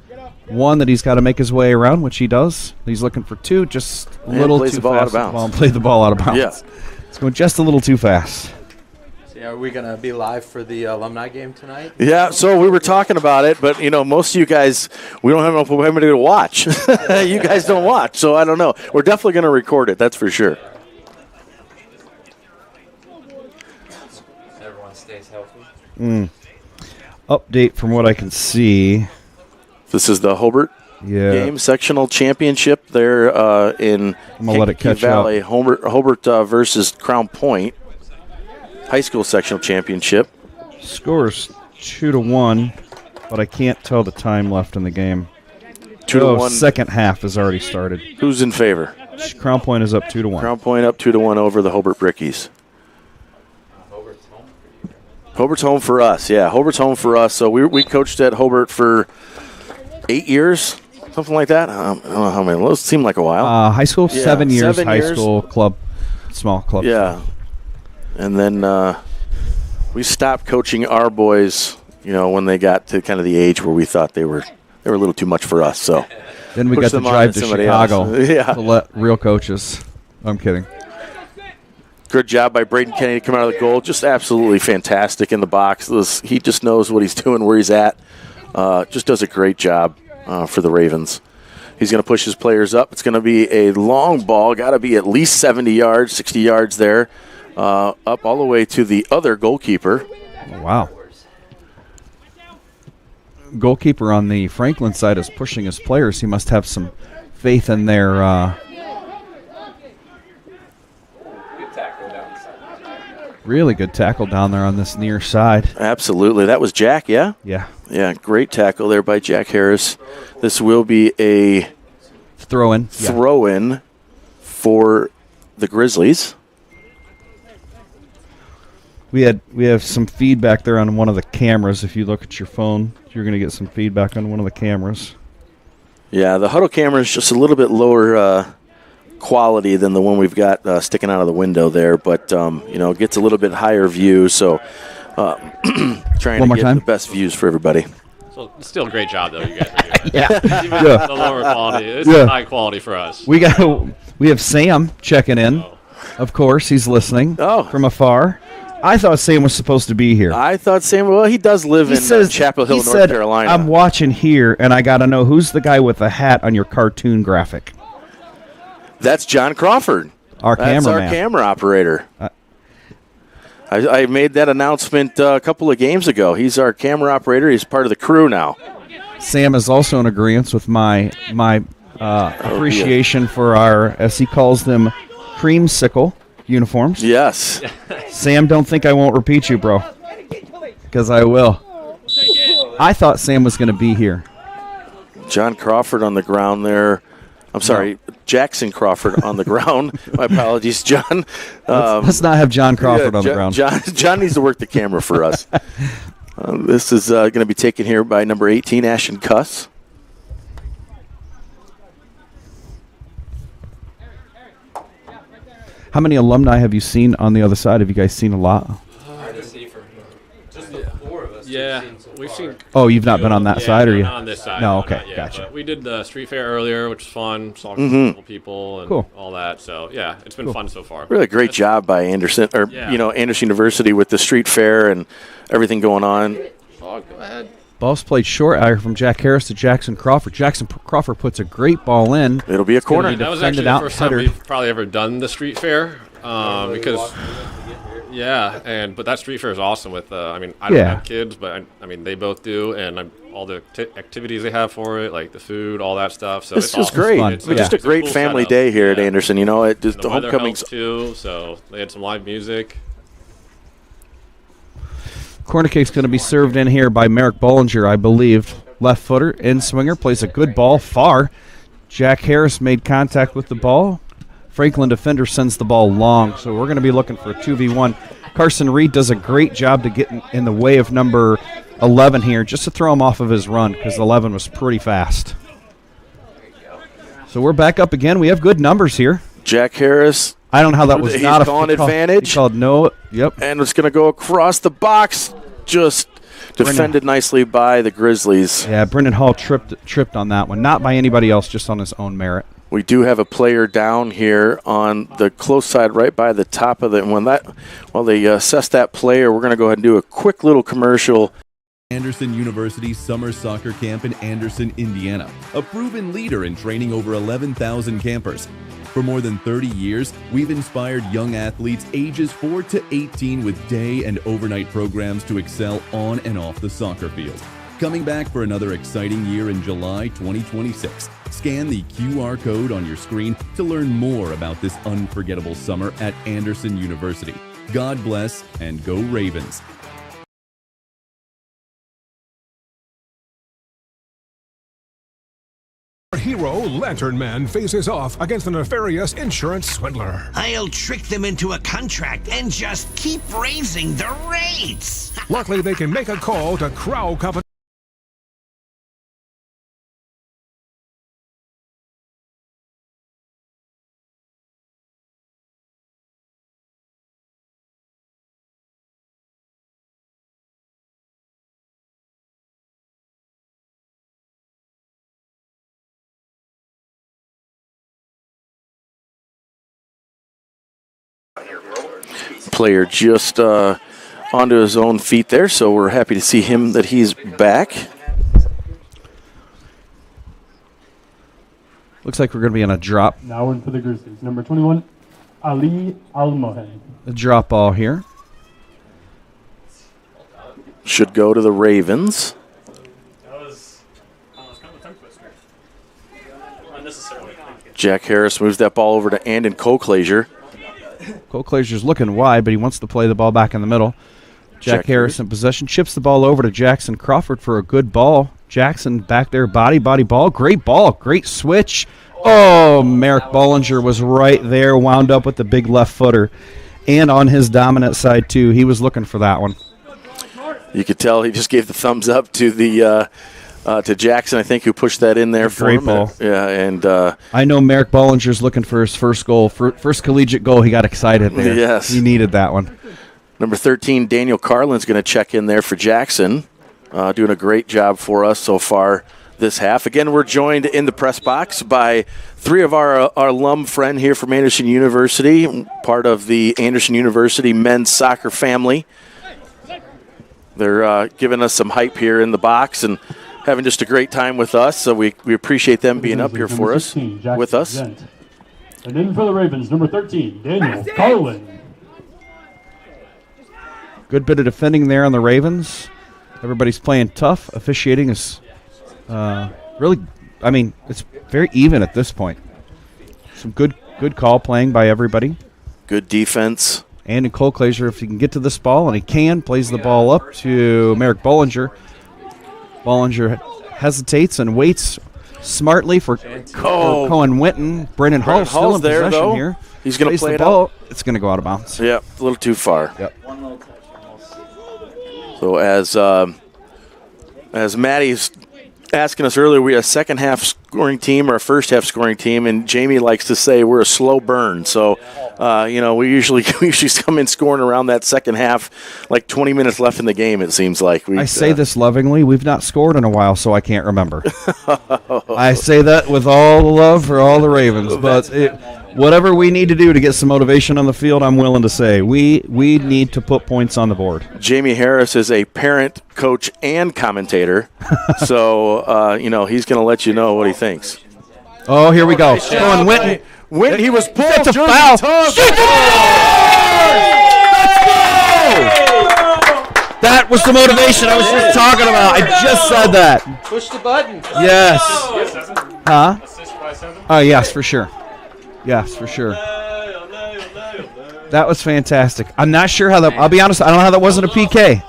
one that he's got to make his way around, which he does. He's looking for two, just a little too fast. Played the ball out of bounds. Yeah. It's going just a little too fast. So are we going to be live for the alumni game tonight? yeah, so we were talking about it, but most of you guys, we don't have anybody to watch. You guys don't watch, so I don't know. We're definitely going to record it, that's for sure. Everyone stays healthy. Update from what I can see. This is the Hobart game sectional championship there in I'm gonna let it catch Valley. up. Hobart versus Crown Point high school sectional championship. Scores 2-1, but I can't tell the time left in the game. 2-1. Second half has already started. Who's in favor? Crown Point is up 2-1. Crown Point up 2-1 over the Hobart Brickies. Hobart's home for us, yeah. Hobart's home for us. So we coached at Hobart for 8 years, something like that. I don't know how many. Those seem like a while. High school, Yeah, 7 years. 7 High years. school club, small club. Yeah. And then we stopped coaching our boys, when they got to kind of the age where we thought they were a little too much for us. So Then we push got to them on drive to to somebody Chicago else. Yeah. to let real coaches. I'm kidding. Good job by Braden Kennedy to come out of the goal. Just absolutely fantastic in the box. He just knows what he's doing, where he's at. Just does a great job for the Ravens. He's going to push his players up. It's going to be a long ball. Got to be at least 70 yards, 60 yards there. Up all the way to the other goalkeeper. Oh, wow. Goalkeeper on the Franklin side is pushing his players. He must have some faith in their really good tackle down there on this near side. Absolutely. That was Jack, yeah? Yeah. Yeah, great tackle there by Jack Harris. This will be a throw-in for the Grizzlies. We have some feedback there on one of the cameras. If you look at your phone, you're going to get some feedback on one of the cameras. Yeah, the huddle camera is just a little bit lower quality than the one we've got sticking out of the window there, but it gets a little bit higher view. So trying One to more get time. the best views for everybody. So still a great job though you guys are doing. Yeah. Even Yeah. the lower quality, it's Yeah. high quality for us. We have Sam checking in. Of course, he's listening from afar. I thought Sam was supposed to be here. I thought Sam. Well, he does live in Chapel Hill, he North said, Carolina. I'm watching here, and I got to know who's the guy with the hat on your cartoon graphic. That's John Crawford. Our That's cameraman. our camera operator. I made that announcement a couple of games ago. He's our camera operator. He's part of the crew now. Sam is also in agreement with my appreciation for our, as he calls them, creamsicle uniforms. Yes. Sam, don't think I won't repeat you, bro, because I will. I thought Sam was going to be here. John Crawford on the ground there. I'm sorry, Jackson Crawford on the ground. My apologies, John. Let's not have John Crawford on the ground. John needs to work the camera for us. This is going to be taken here by number 18, Ashton Cuss. How many alumni have you seen on the other side? Have you guys seen a lot? Just the 4 of us. Yeah, we've seen. Oh, you've not been on that side, or you? Not on this side. No, No, okay, not yet, gotcha. but we did the street fair earlier, which was fun. Saw a couple people and Cool. all that. So yeah, it's been fun so far. Really great job by Anderson, Anderson University with the street fair and everything going on. Oh, go ahead. Ball's played short out here from Jack Harris to Jackson Crawford. Jackson Crawford puts a great ball in. It'll be a corner. be That was defended actually the out first time header. we've probably ever done the street fair because. Yeah, but that street fair is awesome. With I don't have kids, but they both do, and all the activities they have for it, like the food, all that stuff. So This it's is awesome. great. fun. It's just a it's great cool family setup. day here at Yeah. Anderson. The The weather homecoming's helps too, so they had some live music. Corner kick's going to be served in here by Merrick Bollinger, I believe. Left footer, in swinger, plays a good ball far. Jack Harris made contact with the ball. Franklin defender sends the ball long, so we're going to be looking for a 2v1. Carson Reed does a great job to get in the way of number 11 here, just to throw him off of his run, because 11 was pretty fast. So we're back up again. We have good numbers here. Jack Harris. I don't know how that was He's not a calling he called- advantage. He called no. Yep. And it's going to go across the box. Just defended nicely by the Grizzlies. Yeah, Brendan Hall tripped on that one. Not by anybody else, just on his own merit. We do have a player down here on the close side right by the top of it. And while they assess that player, we're going to go ahead and do a quick little commercial. Anderson University's summer soccer camp in Anderson, Indiana, a proven leader in training over 11,000 campers. For more than 30 years, we've inspired young athletes ages 4 to 18 with day and overnight programs to excel on and off the soccer field. Coming back for another exciting year in July 2026. Scan the QR code on your screen to learn more about this unforgettable summer at Anderson University. God bless and go Ravens. Hero Lantern Man faces off against a nefarious insurance swindler. I'll trick them into a contract and just keep raising the rates. Luckily, they can make a call to Crow Company. Player just onto his own feet there, so we're happy to see him that he's back. Looks like we're going to be on a drop. Now in for the Grizzlies. Number 21, Ali Almohen. A drop ball here. Should go to the Ravens. Jack Harris moves that ball over to Andon Coclaser. Coclaser's looking wide, but he wants to play the ball back in the middle. Jack Harris in possession. Chips the ball over to Jackson Crawford for a good ball. Jackson back there, body ball. Great ball. Great switch. Oh, Merrick Bollinger was right there, wound up with the big left footer. And on his dominant side, too. He was looking for that one. You could tell he just gave the thumbs up to the to Jackson, I think, who pushed that in there for him. Great ball. Yeah, and I know Merrick Bollinger's looking for his first goal. First collegiate goal, he got excited there. Yes. He needed that one. Number 13, Daniel Carlin's going to check in there for Jackson. Doing a great job for us so far this half. Again, we're joined in the press box by three of our alum friend here from Anderson University, part of the Anderson University men's soccer family. They're giving us some hype here in the box and having just a great time with us, so we appreciate them being up here for us, 16, Jackson with us. Gent. And then for the Ravens, number 13, Daniel Carlin. Good bit of defending there on the Ravens. Everybody's playing tough. Officiating is really, I mean, it's very even at this point. Some good call playing by everybody. Good defense. And Nicole Glazer, if he can get to this ball, and he can, plays the ball up to Merrick Bollinger. Bollinger hesitates and waits smartly for Cohen Winton. Brennan Hull still in there, possession though. here. He's going to play the it ball. out. It's going to go out of bounds. Yep, a little too far. Yep. So as Maddie's asking us earlier, we are a second half scoring team or a first half scoring team, and Jamie likes to say we're a slow burn. So, we usually come in scoring around that second half, like 20 minutes left in the game. It seems like I say this lovingly. We've not scored in a while, so I can't remember. I say that with all the love for all the Ravens, but whatever we need to do to get some motivation on the field, I'm willing to say we need to put points on the board. Jamie Harris is a parent, coach, and commentator, so he's going to let you know what he thinks. Oh, here we go. Going Winton. Winton, he was pulled. That's a foul. That was the motivation I was just talking about. I just said that. Push the button. Yes. Huh? Oh, yes, for sure. Yes, for sure. That was fantastic. I'm not sure how that. I'll be honest. I don't know how that wasn't a PK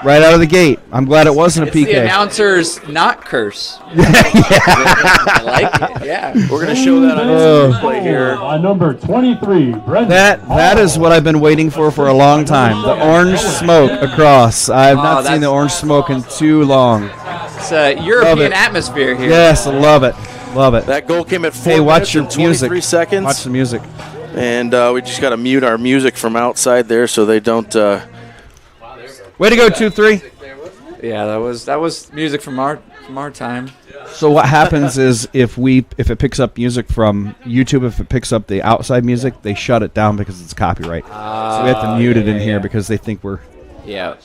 right out of the gate. I'm glad it wasn't a PK. The announcer's not curse. I like it. Yeah. We're going to show that on display here. By number 23, Brendan. That is what I've been waiting for a long time. The orange smoke across. I have not seen the orange smoke in too long. It's a European atmosphere here. Yes, I love it. Love it. That goal came at 4 Hey, minutes watch your and 23 music. seconds. Watch the music. And we just got to mute our music from outside there so they don't. Way to go, 2-3. Yeah, that was music from our time. So what happens is if it picks up music from YouTube, if it picks up the outside music, they shut it down because it's copyright. So we have to mute it in here because they think we're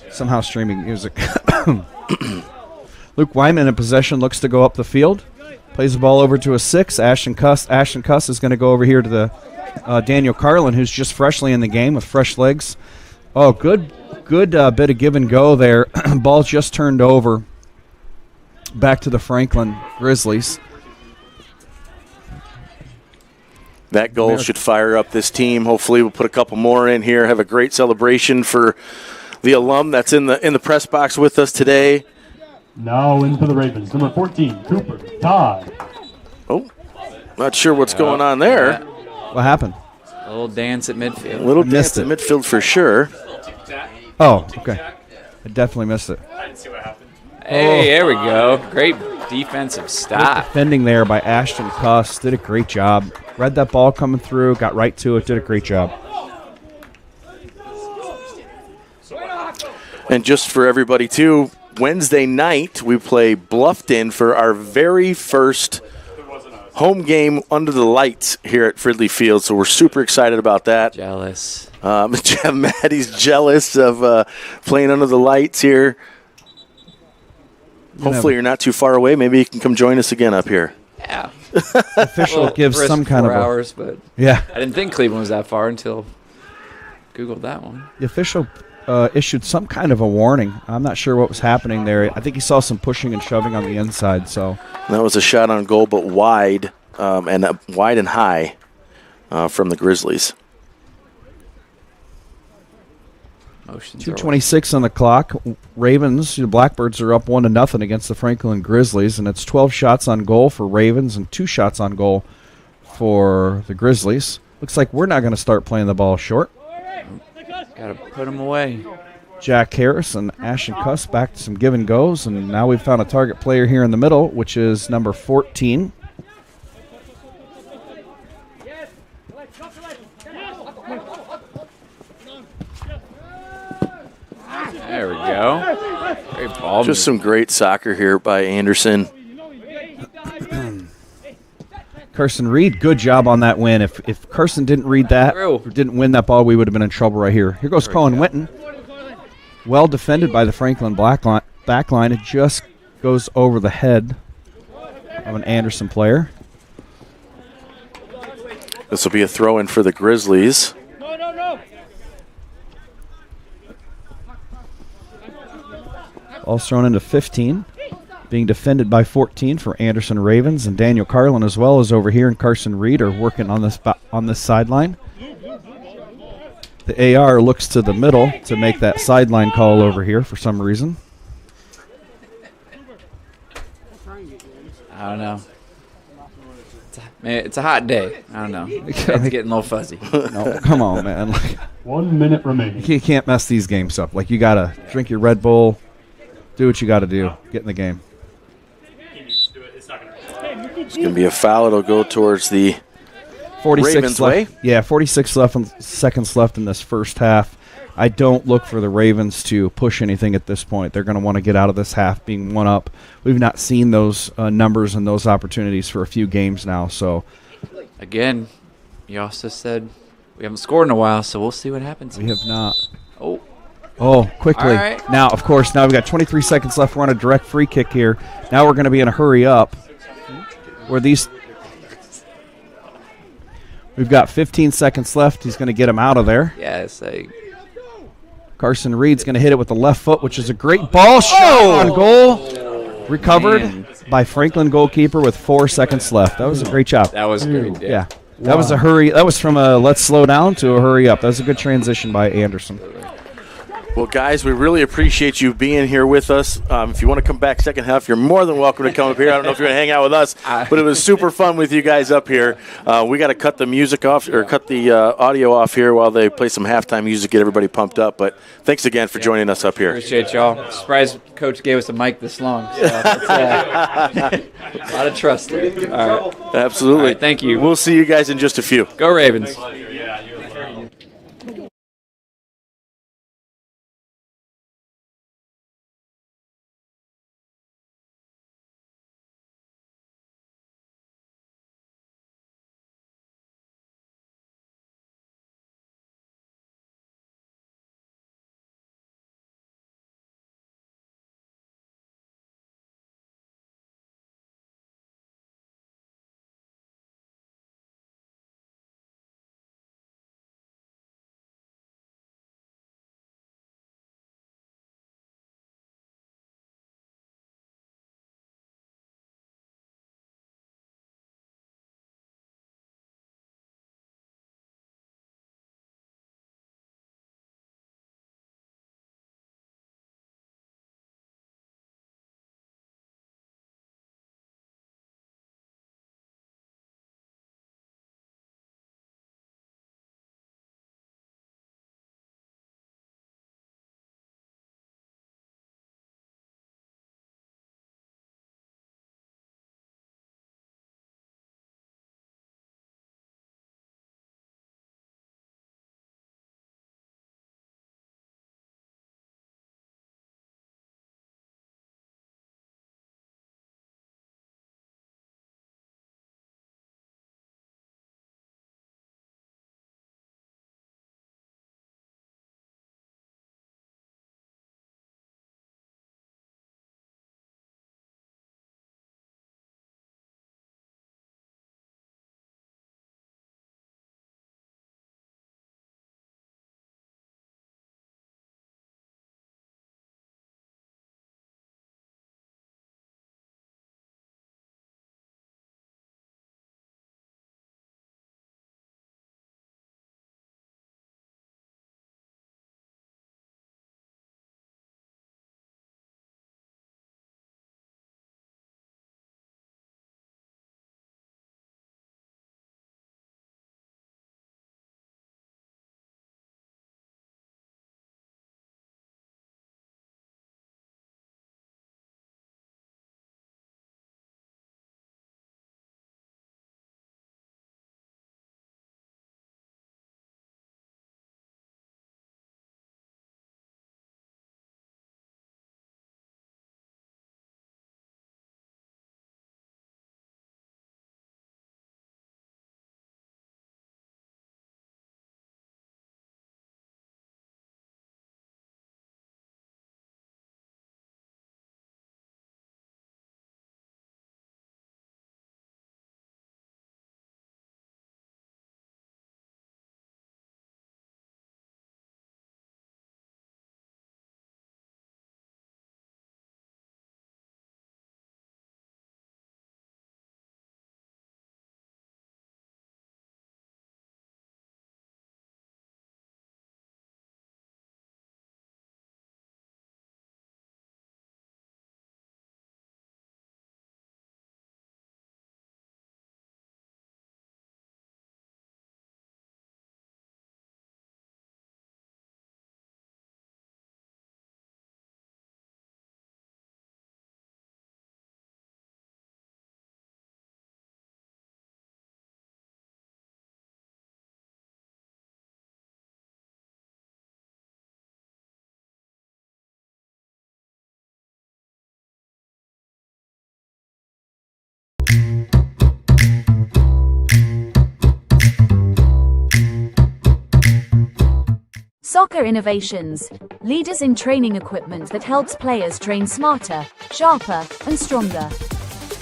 somehow streaming music. Luke Wyman in possession, looks to go up the field. Plays the ball over to a 6. Ashton Cuss is going to go over here to the Daniel Carlin, who's just freshly in the game with fresh legs. Oh, good bit of give and go there. Ball just turned over back to the Franklin Grizzlies. That goal should fire up this team. Hopefully we'll put a couple more in here, have a great celebration for the alum that's in the press box with us today. Now in for the Ravens, number 14, Cooper Todd. Oh, not sure what's going on there. What happened? A little dance at midfield. A little dance at midfield for sure. Oh, okay. I definitely missed it. I didn't see what happened. Hey, there we go. Great defensive stop. Defending there by Ashton Cuss. Did a great job. Read that ball coming through, got right to it, did a great job. And just for everybody, too, Wednesday night we play Bluffton for our very first home game under the lights here at Fridley Field, so we're super excited about that. Jealous. Maddie's jealous of playing under the lights here. Hopefully you're not too far away. Maybe you can come join us again up here. Yeah. Official gives some kind of hours, but yeah. I didn't think Cleveland was that far until Googled that one. The official issued some kind of a warning. I'm not sure what was happening there. I think he saw some pushing and shoving on the inside. So that was a shot on goal, but wide and high from the Grizzlies. 2:26 on the clock. Ravens, the Blackbirds are up 1-0 against the Franklin Grizzlies, and it's 12 shots on goal for Ravens and 2 shots on goal for the Grizzlies. Looks like we're not going to start playing the ball short. Got to put them away. Jack Harris and Ashton Cuss back to some give and goes, and now we've found a target player here in the middle, which is number 14. Just some great soccer here by Anderson. Carson Reed, good job on that win. If Carson didn't read that, or didn't win that ball, we would have been in trouble right here. Here goes Colin Winton. Well defended by the Franklin back line. It just goes over the head of an Anderson player. This will be a throw-in for the Grizzlies. Ball's thrown into 15. Being defended by 14 for Anderson Ravens, and Daniel Carlin as well as over here, and Carson Reed are working on this sideline. The AR looks to the middle to make that sideline call over here for some reason. I don't know. It's a hot day. I don't know. It's getting a little fuzzy. No, come on, man. 1 minute remaining. You can't mess these games up. You got to drink your Red Bull, do what you got to do, get in the game. It's going to be a foul. It'll go towards the 46 Ravens way. Yeah, 46 seconds left in this first half. I don't look for the Ravens to push anything at this point. They're going to want to get out of this half being one up. We've not seen those numbers and those opportunities for a few games now. So, again, you also said we haven't scored in a while, so we'll see what happens. We have not. Oh, quickly. All right. Now, of course, we've got 23 seconds left. We're on a direct free kick here. Now we're going to be in a hurry up. We've got 15 seconds left. He's going to get him out of there. Yes. Carson Reed's going to hit it with the left foot, which is a great ball shot on goal. Recovered by Franklin goalkeeper with 4 seconds left. That was a great job. That was great. Yeah. That was a hurry. That was from a let's slow down to a hurry up. That was a good transition by Anderson. Well, guys, we really appreciate you being here with us. If you want to come back second half, you're more than welcome to come up here. I don't know if you're going to hang out with us, but it was super fun with you guys up here. We got to cut the music off, or cut the audio off here while they play some halftime music, get everybody pumped up. But thanks again for joining us up here. Appreciate y'all. Surprised Coach gave us a mic this long. So a lot of trust there. All right. Absolutely. All right, thank you. We'll see you guys in just a few. Go Ravens. Soccer Innovations, leaders in training equipment that helps players train smarter, sharper, and stronger.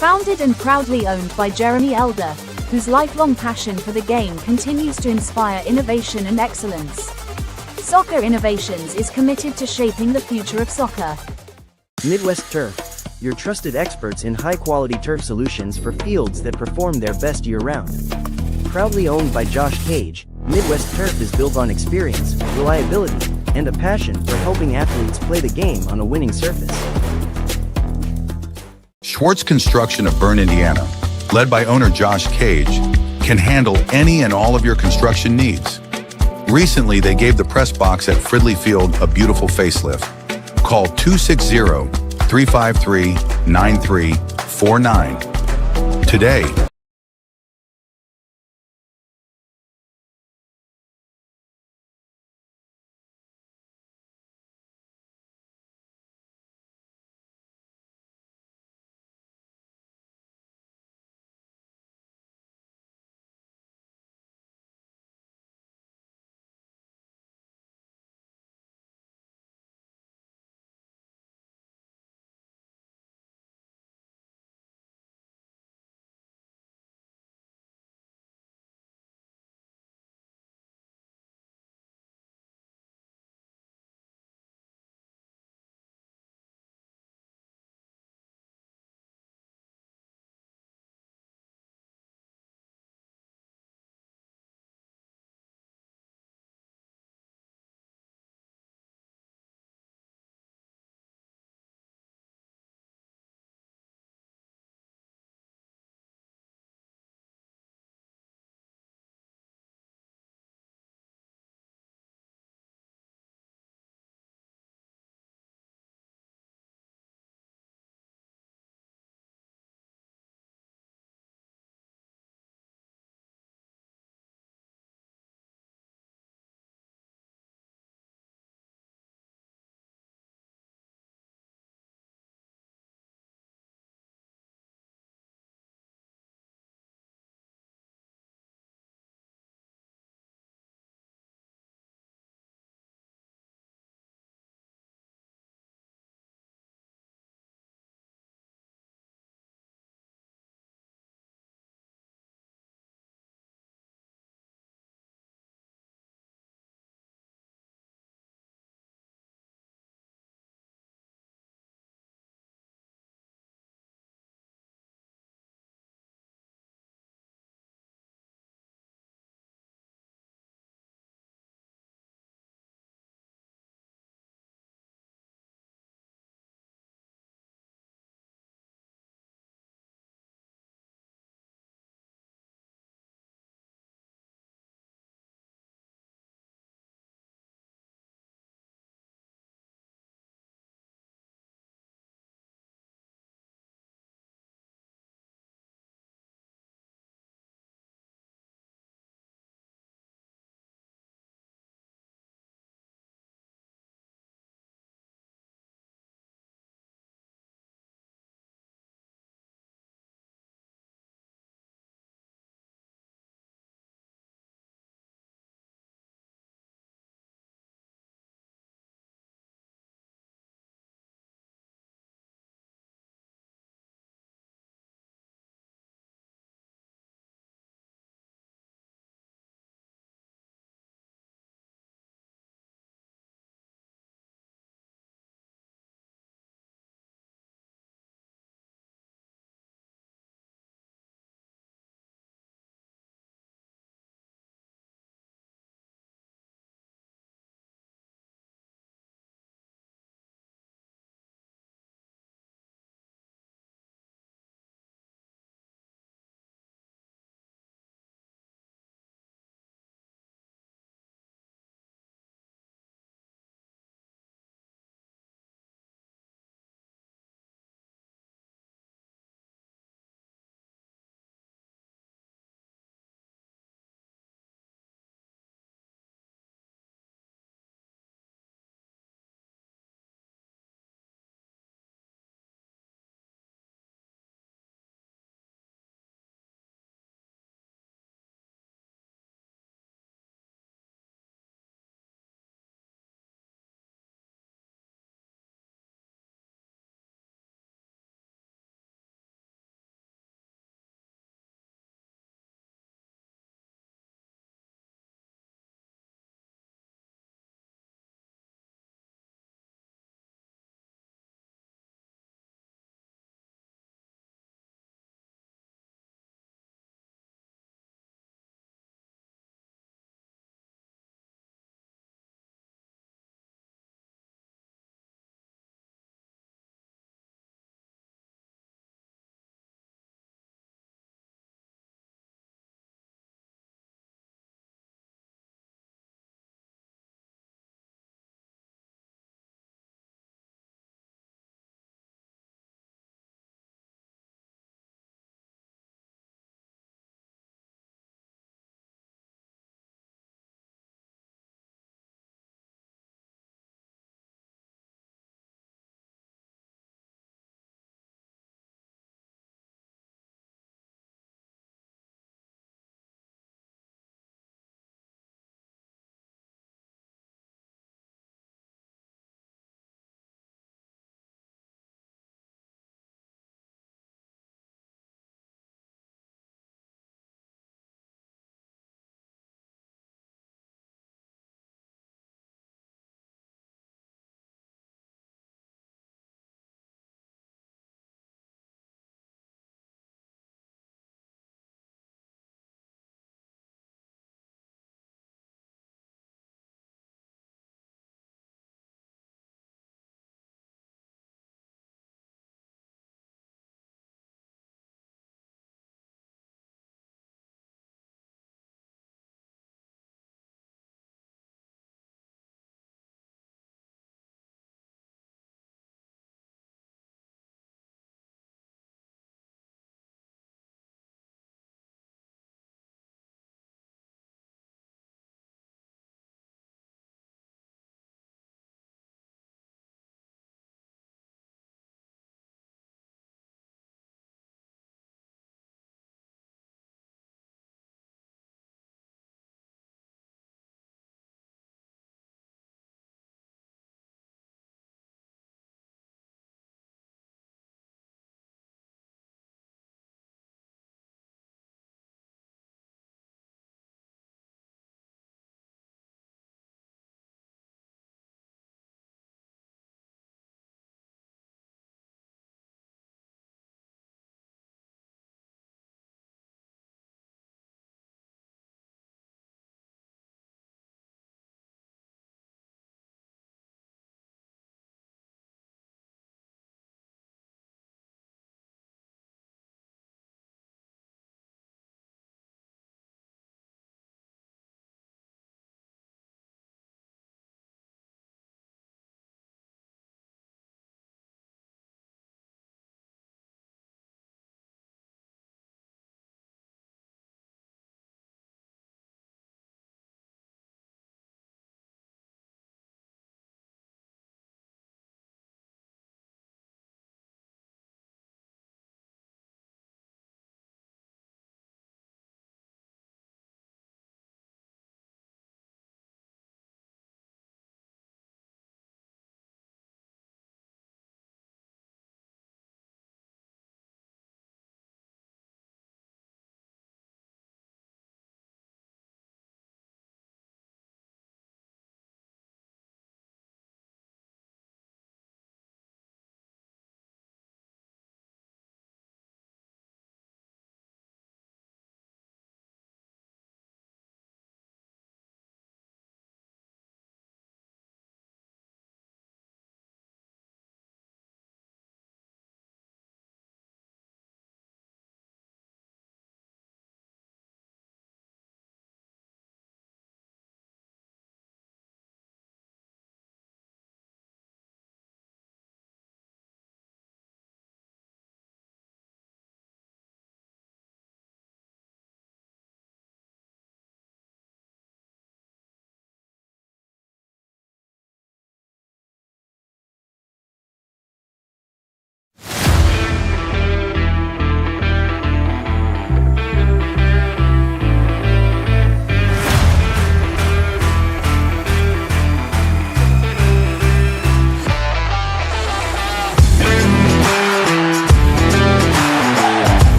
Founded and proudly owned by Jeremy Elder, whose lifelong passion for the game continues to inspire innovation and excellence. Soccer Innovations is committed to shaping the future of soccer. Midwest Turf, your trusted experts in high-quality turf solutions for fields that perform their best year-round. Proudly owned by Josh Cage, Midwest Turf is built on experience, reliability, and a passion for helping athletes play the game on a winning surface. Schwartz Construction of Bern, Indiana, led by owner Josh Cage, can handle any and all of your construction needs. Recently, they gave the press box at Fridley Field a beautiful facelift. Call 260-353-9349 today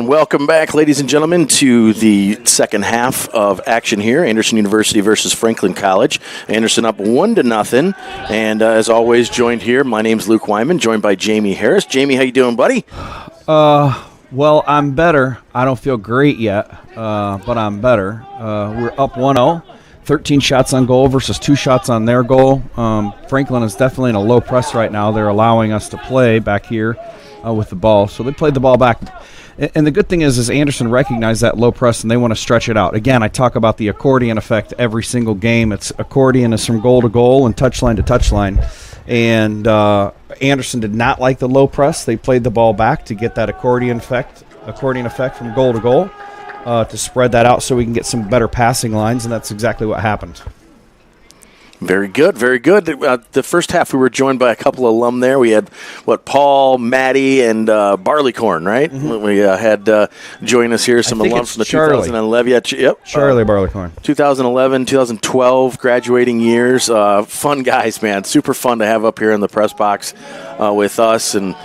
And welcome back, ladies and gentlemen, to the second half of action here. Anderson University versus Franklin College. Anderson up 1-0. And as always, joined here, my name's Luke Wyman, joined by Jamie Harris. Jamie, how you doing, buddy? Well, I'm better. I don't feel great yet, but I'm better. We're up 1-0. 13 shots on goal versus 2 shots on their goal. Franklin is definitely in a low press right now. They're allowing us to play back here with the ball. So they played the ball back. And the good thing is Anderson recognized that low press, and they want to stretch it out. Again, I talk about the accordion effect every single game. It's accordion is from goal to goal and touchline to touchline. And Anderson did not like the low press. They played the ball back to get that accordion effect from goal to goal. To spread that out so we can get some better passing lines, and that's exactly what happened. Very good, very good. The first half we were joined by a couple of alum there. We had, Paul, Maddie, and Barleycorn, right? Mm-hmm. We had join us here, some alums from the Charlie. 2011. Yep. Charlie Barleycorn. 2011, 2012 graduating years. Fun guys, man. Super fun to have up here in the press box with us, and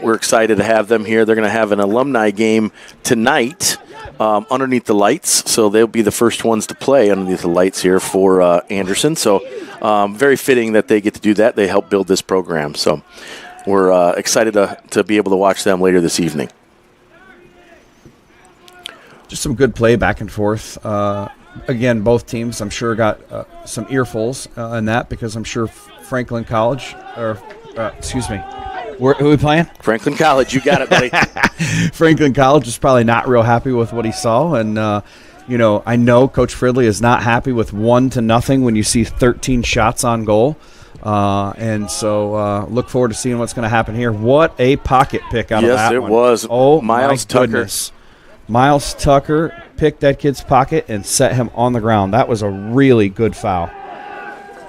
we're excited to have them here. They're going to have an alumni game tonight. Underneath the lights, so they'll be the first ones to play underneath the lights here for Anderson. So very fitting that they get to do that. They help build this program. So we're excited to be able to watch them later this evening. Just some good play back and forth. Again, both teams, I'm sure, got some earfuls in that because I'm sure Franklin College, who are we playing? Franklin College. You got it, buddy. Franklin College is probably not real happy with what he saw. And, I know Coach Fridley is not happy with 1-0 when you see 13 shots on goal. And so look forward to seeing what's going to happen here. What a pocket pick out of that one. Yes, it was. Oh, Miles my goodness. Miles Tucker picked that kid's pocket and set him on the ground. That was a really good foul.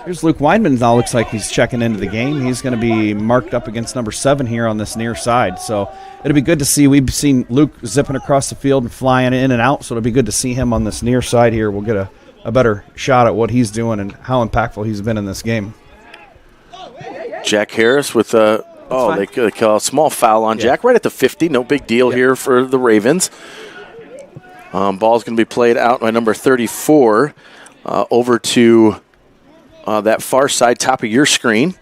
Here's Luke Weinman. Now looks like he's checking into the game. He's going to be marked up against number 7 here on this near side. So it'll be good to see. We've seen Luke zipping across the field and flying in and out, so it'll be good to see him on this near side here. We'll get a better shot at what he's doing and how impactful he's been in this game. Jack Harris with they call a small foul on Jack right at the 50. No big deal here for the Ravens. Ball's going to be played out by number 34 over to that far side, top of your screen.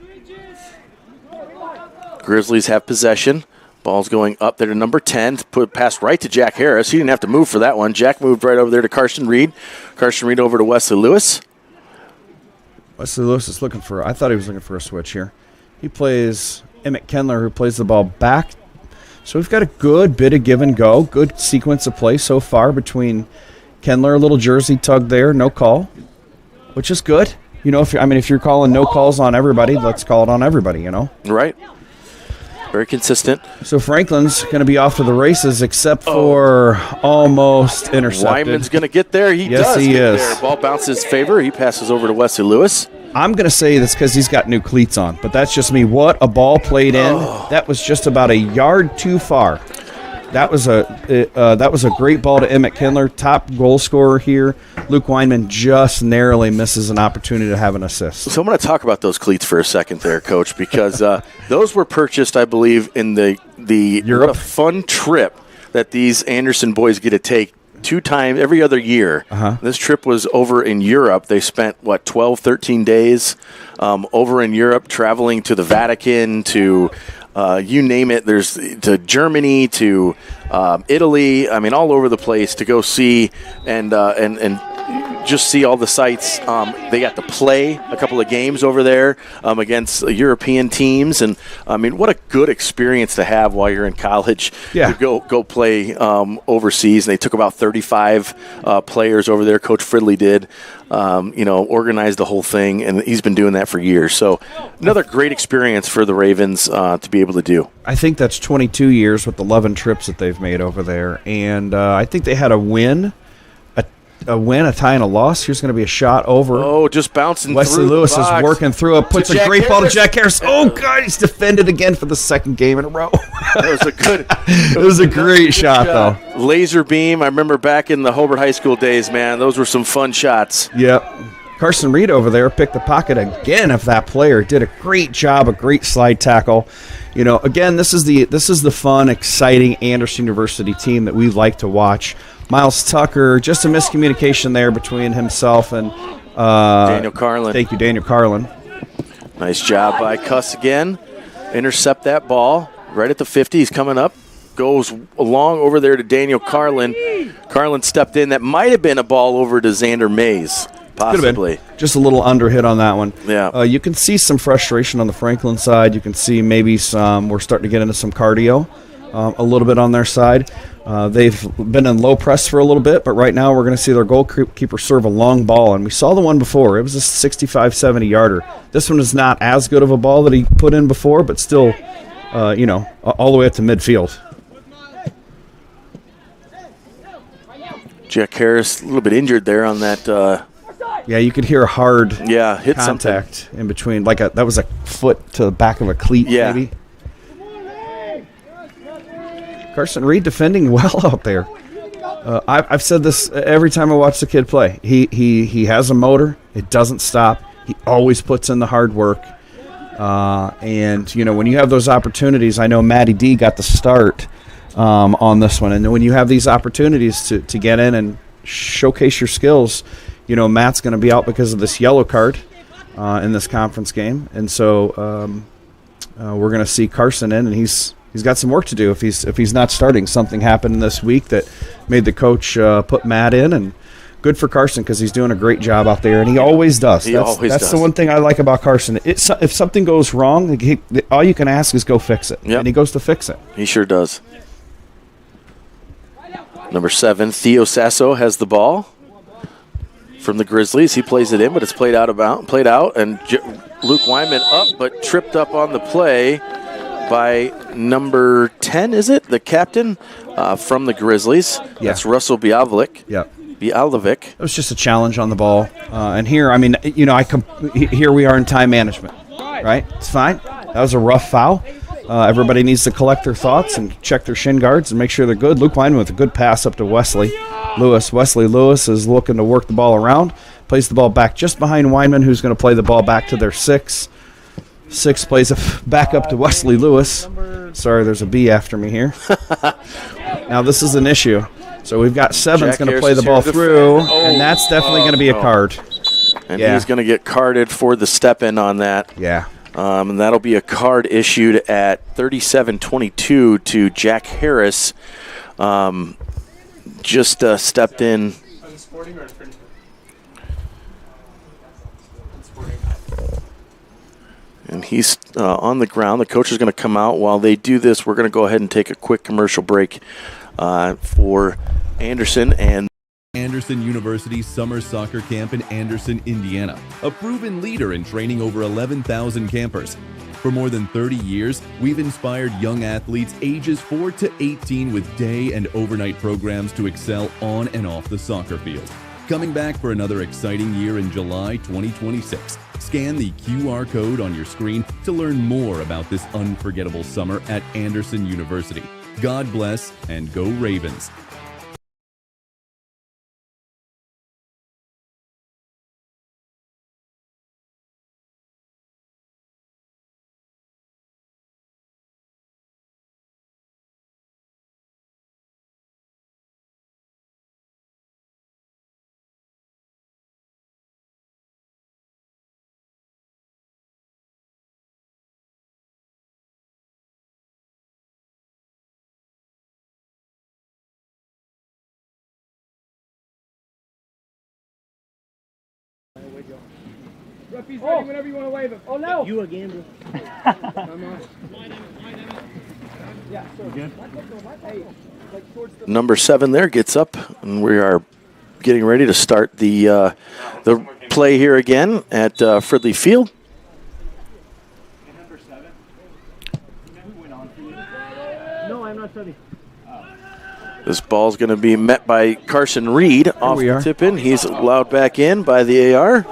Grizzlies have possession. Ball's going up there to number 10. Put pass right to Jack Harris. He didn't have to move for that one. Jack moved right over there to Carson Reed. Carson Reed over to Wesley Lewis. Wesley Lewis is I thought he was looking for a switch here. He plays Emmett Kendler, who plays the ball back. So we've got a good bit of give and go. Good sequence of play so far between Kendler, a little jersey tug there, no call, which is good. If you're calling no calls on everybody, let's call it on everybody, Right. Very consistent. So Franklin's going to be off to the races except for almost intercepted. Wyman's going to get there. Yes, he is. There. Ball bounces his favor. He passes over to Wesley Lewis. I'm going to say this because he's got new cleats on, but that's just me. What a ball played in. That was just about a yard too far. That was a great ball to Emmett Kindler, top goal scorer here. Luke Weinman just narrowly misses an opportunity to have an assist. So I'm going to talk about those cleats for a second there, Coach, because those were purchased, I believe, in the Europe. What a fun trip that these Anderson boys get to take 2 times every other year. This trip was over in Europe. They spent, 12, 13 days over in Europe, traveling to the Vatican, to you name it. There's to Germany, to Italy. I mean, all over the place to go see and just see all the sights. They got to play a couple of games over there against European teams, and I mean, what a good experience to have while you're in college. Yeah. To go play overseas. And they took about 35 players over there. Coach Fridley did. Organized the whole thing, and he's been doing that for years. So another great experience for the Ravens to be able to do. I think that's 22 years with 11 trips that they've made over there, and I think they had a win, a tie, and a loss. Here's going to be a shot over. Oh, just bouncing Wesley through Lewis the box. is working through it, puts a great ball to Jack Harris. Oh, God, he's defended again for the second game in a row. It was a great shot, though. Laser beam. I remember back in the Hobart High School days, man. Those were some fun shots. Yep. Carson Reed over there picked the pocket again of that player. Did a great job, a great slide tackle. Again, this is the fun, exciting Anderson University team that we like to watch. Miles Tucker, just a miscommunication there between himself and Daniel Carlin. Thank you, Daniel Carlin. Nice job by Cuss again. Intercept that ball right at the 50. He's coming up. Goes along over there to Daniel Carlin. Carlin stepped in. That might have been a ball over to Xander Mays, possibly. Just a little underhit on that one. Yeah. You can see some frustration on the Franklin side. You can see maybe we're starting to get into some cardio a little bit on their side. They've been in low press for a little bit, but right now we're going to see their goalkeeper serve a long ball. And we saw the one before. It was a 65, 70-yarder. This one is not as good of a ball that he put in before, but still, all the way up to midfield. Jack Harris a little bit injured there on that. Yeah, you could hear a hard hit contact something in between. That was a foot to the back of a cleat, maybe. Carson Reed defending well out there. I've said this every time I watch the kid play. He has a motor. It doesn't stop. He always puts in the hard work. And, when you have those opportunities, I know Matty D got the start on this one. And when you have these opportunities to get in and showcase your skills, Matt's going to be out because of this yellow card in this conference game. And so we're going to see Carson in, and he's got some work to do if he's not starting. Something happened this week that made the coach put Matt in, and good for Carson because he's doing a great job out there, and he always does. That's the one thing I like about Carson. If something goes wrong, all you can ask is go fix it, and he goes to fix it. He sure does. Number 7, Theo Sasso has the ball from the Grizzlies. He plays it in, but it's played out, and Luke Wyman up, but tripped up on the play by number 10, is it? The captain from the Grizzlies. Yeah. That's Russell Bialovic. Yeah. Bialovic. It was just a challenge on the ball. And here, here we are in time management, right? It's fine. That was a rough foul. Everybody needs to collect their thoughts and check their shin guards and make sure they're good. Luke Wyman with a good pass up to Wesley Lewis. Wesley Lewis is looking to work the ball around. Plays the ball back just behind Wyman, who's going to play the ball back to their 6. 6 plays it back up to Wesley Lewis. Sorry, there's a B after me here. Now this is an issue. So we've got 7's going to play the ball through, and that's definitely going to be a card. And he's going to get carded for the step-in on that. Yeah. And that'll be a card issued at 37-22 to Jack Harris. Just stepped in. And he's on the ground. The coach is going to come out. While they do this, we're going to go ahead and take a quick commercial break for Anderson and Anderson University's summer soccer camp in Anderson, Indiana, a proven leader in training over 11,000 campers. For more than 30 years, we've inspired young athletes ages 4 to 18 with day and overnight programs to excel on and off the soccer field. Coming back for another exciting year in July 2026. Scan the QR code on your screen to learn more about this unforgettable summer at Anderson University. God bless and go Ravens. Referee's ready whenever you want to wave him. Oh, no. You a gambler. Come on. Yeah, so good. number 7 there gets up, and we are getting ready to start the play here again at Fridley Field. No, I'm not studying. This ball's going to be met by Carson Reed off the tip-in. He's allowed back in by the AR.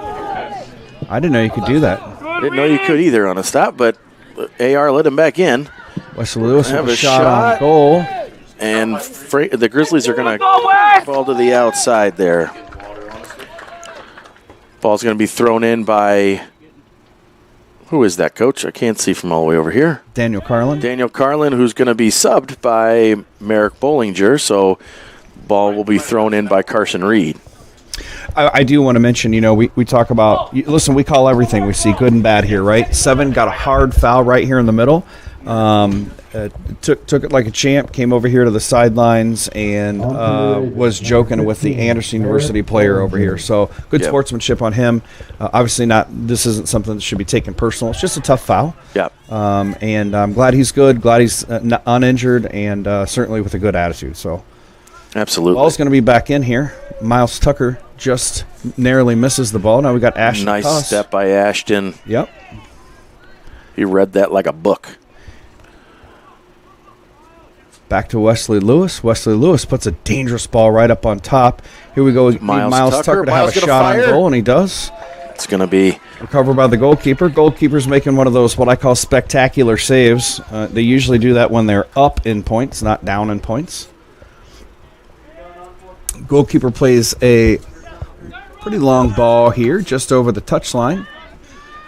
I didn't know you could do that. Didn't know you could either on a stop, but AR let him back in. Wesley Lewis have a shot on goal. And the Grizzlies are going to fall to the outside there. Ball's going to be thrown in by, who is that, Coach? I can't see from all the way over here. Daniel Carlin. Daniel Carlin, who's going to be subbed by Merrick Bollinger. So ball will be thrown in by Carson Reed. I do want to mention, we talk about, listen, we call everything we see good and bad here, right? 7 got a hard foul right here in the middle. Took it like a champ, came over here to the sidelines and was joking with the Anderson University player over here. So good sportsmanship on him. Obviously this isn't something that should be taken personal. It's just a tough foul. Yep. And I'm glad he's good, glad he's uninjured, and certainly with a good attitude. So absolutely. Ball's going to be back in here. Miles Tucker just narrowly misses the ball. Now we got Ashton. Nice step by Ashton. Yep. He read that like a book. Back to Wesley Lewis. Wesley Lewis puts a dangerous ball right up on top. Here we go. Miles Tucker to have a shot on goal, and he does. It's going to be recovered by the goalkeeper. Goalkeeper's making one of those what I call spectacular saves. They usually do that when they're up in points, not down in points. Goalkeeper plays a pretty long ball here, just over the touchline.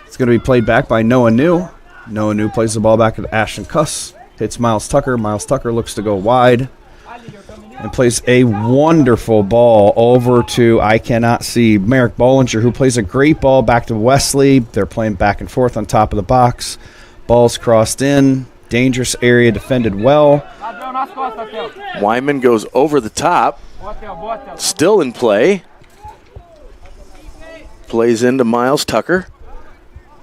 It's going to be played back by Noah New. Noah New plays the ball back at Ashton Cuss. Hits Miles Tucker. Miles Tucker looks to go wide and plays a wonderful ball over to, I cannot see, Merrick Bollinger, who plays a great ball back to Wesley. They're playing back and forth on top of the box. Ball's crossed in. Dangerous area defended well. Wyman goes over the top. Still in play. Plays into Miles Tucker.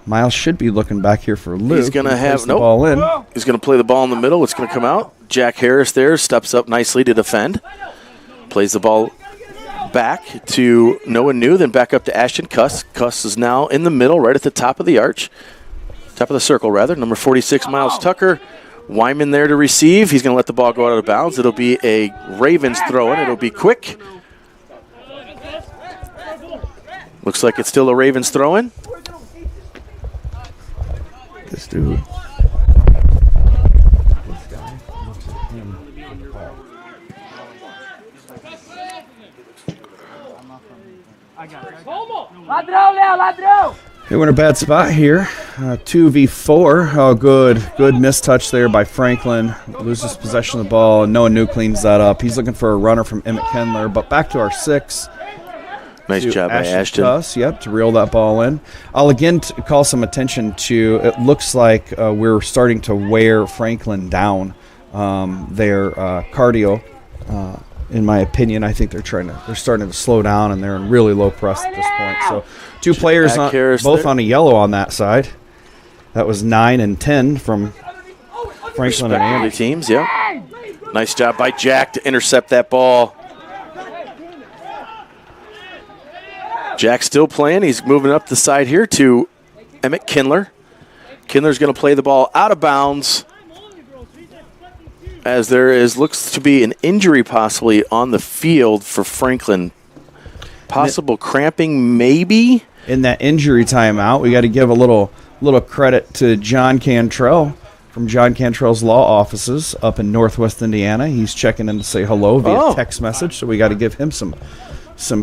Miles should be looking back here for Luke. He's going to have the ball in. He's going to play the ball in the middle. It's going to come out. Jack Harris there steps up nicely to defend. Plays the ball back to Noah New, then back up to Ashton Cuss. Cuss is now in the middle, right at the top of the arch. Top of the circle, rather. Number 46, Miles Tucker. Wyman there to receive. He's going to let the ball go out of bounds. It'll be a Ravens throw-in. It'll be quick. Looks like it's still a Ravens throw-in. This dude. Hey, we're in a bad spot here. 2v4. Oh, good mistouch there by Franklin. Loses possession of the ball, and Noah New cleans that up. He's looking for a runner from Emmett Kendler, but back to our 6. Nice job by Ashton. To reel that ball in. I'll again call some attention to, it looks like we're starting to wear Franklin down. Their cardio, in my opinion, I think they're starting to slow down, and they're in really low press at this point. So 2 players both on a yellow on that side. That was 9 and 10 from Franklin and Andy. Teams, yeah. Nice job by Jack to intercept that ball. Jack still playing. He's moving up the side here to Emmett Kindler. Kindler's going to play the ball out of bounds as looks to be an injury possibly on the field for Franklin. Possible cramping maybe. In that injury timeout, we got to give a little credit to John Cantrell from John Cantrell's law offices up in Northwest Indiana. He's checking in to say hello via text message, so we got to give him some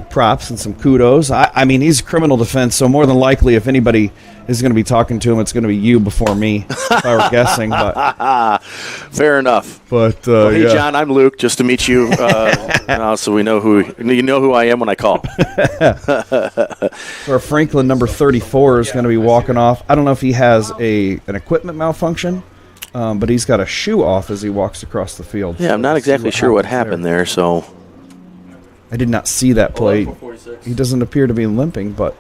props and some kudos. I mean, he's criminal defense, so more than likely, if anybody is going to be talking to him, it's going to be you before me, if I were guessing. But fair enough. But hey, John, I'm Luke. Just to meet you, so we know who I am when I call. So our Franklin number 34 is going to be walking off. I don't know if he has an equipment malfunction, but he's got a shoe off as he walks across the field. Yeah, I'm not exactly sure what happened there. So. I did not see that play. He doesn't appear to be limping, but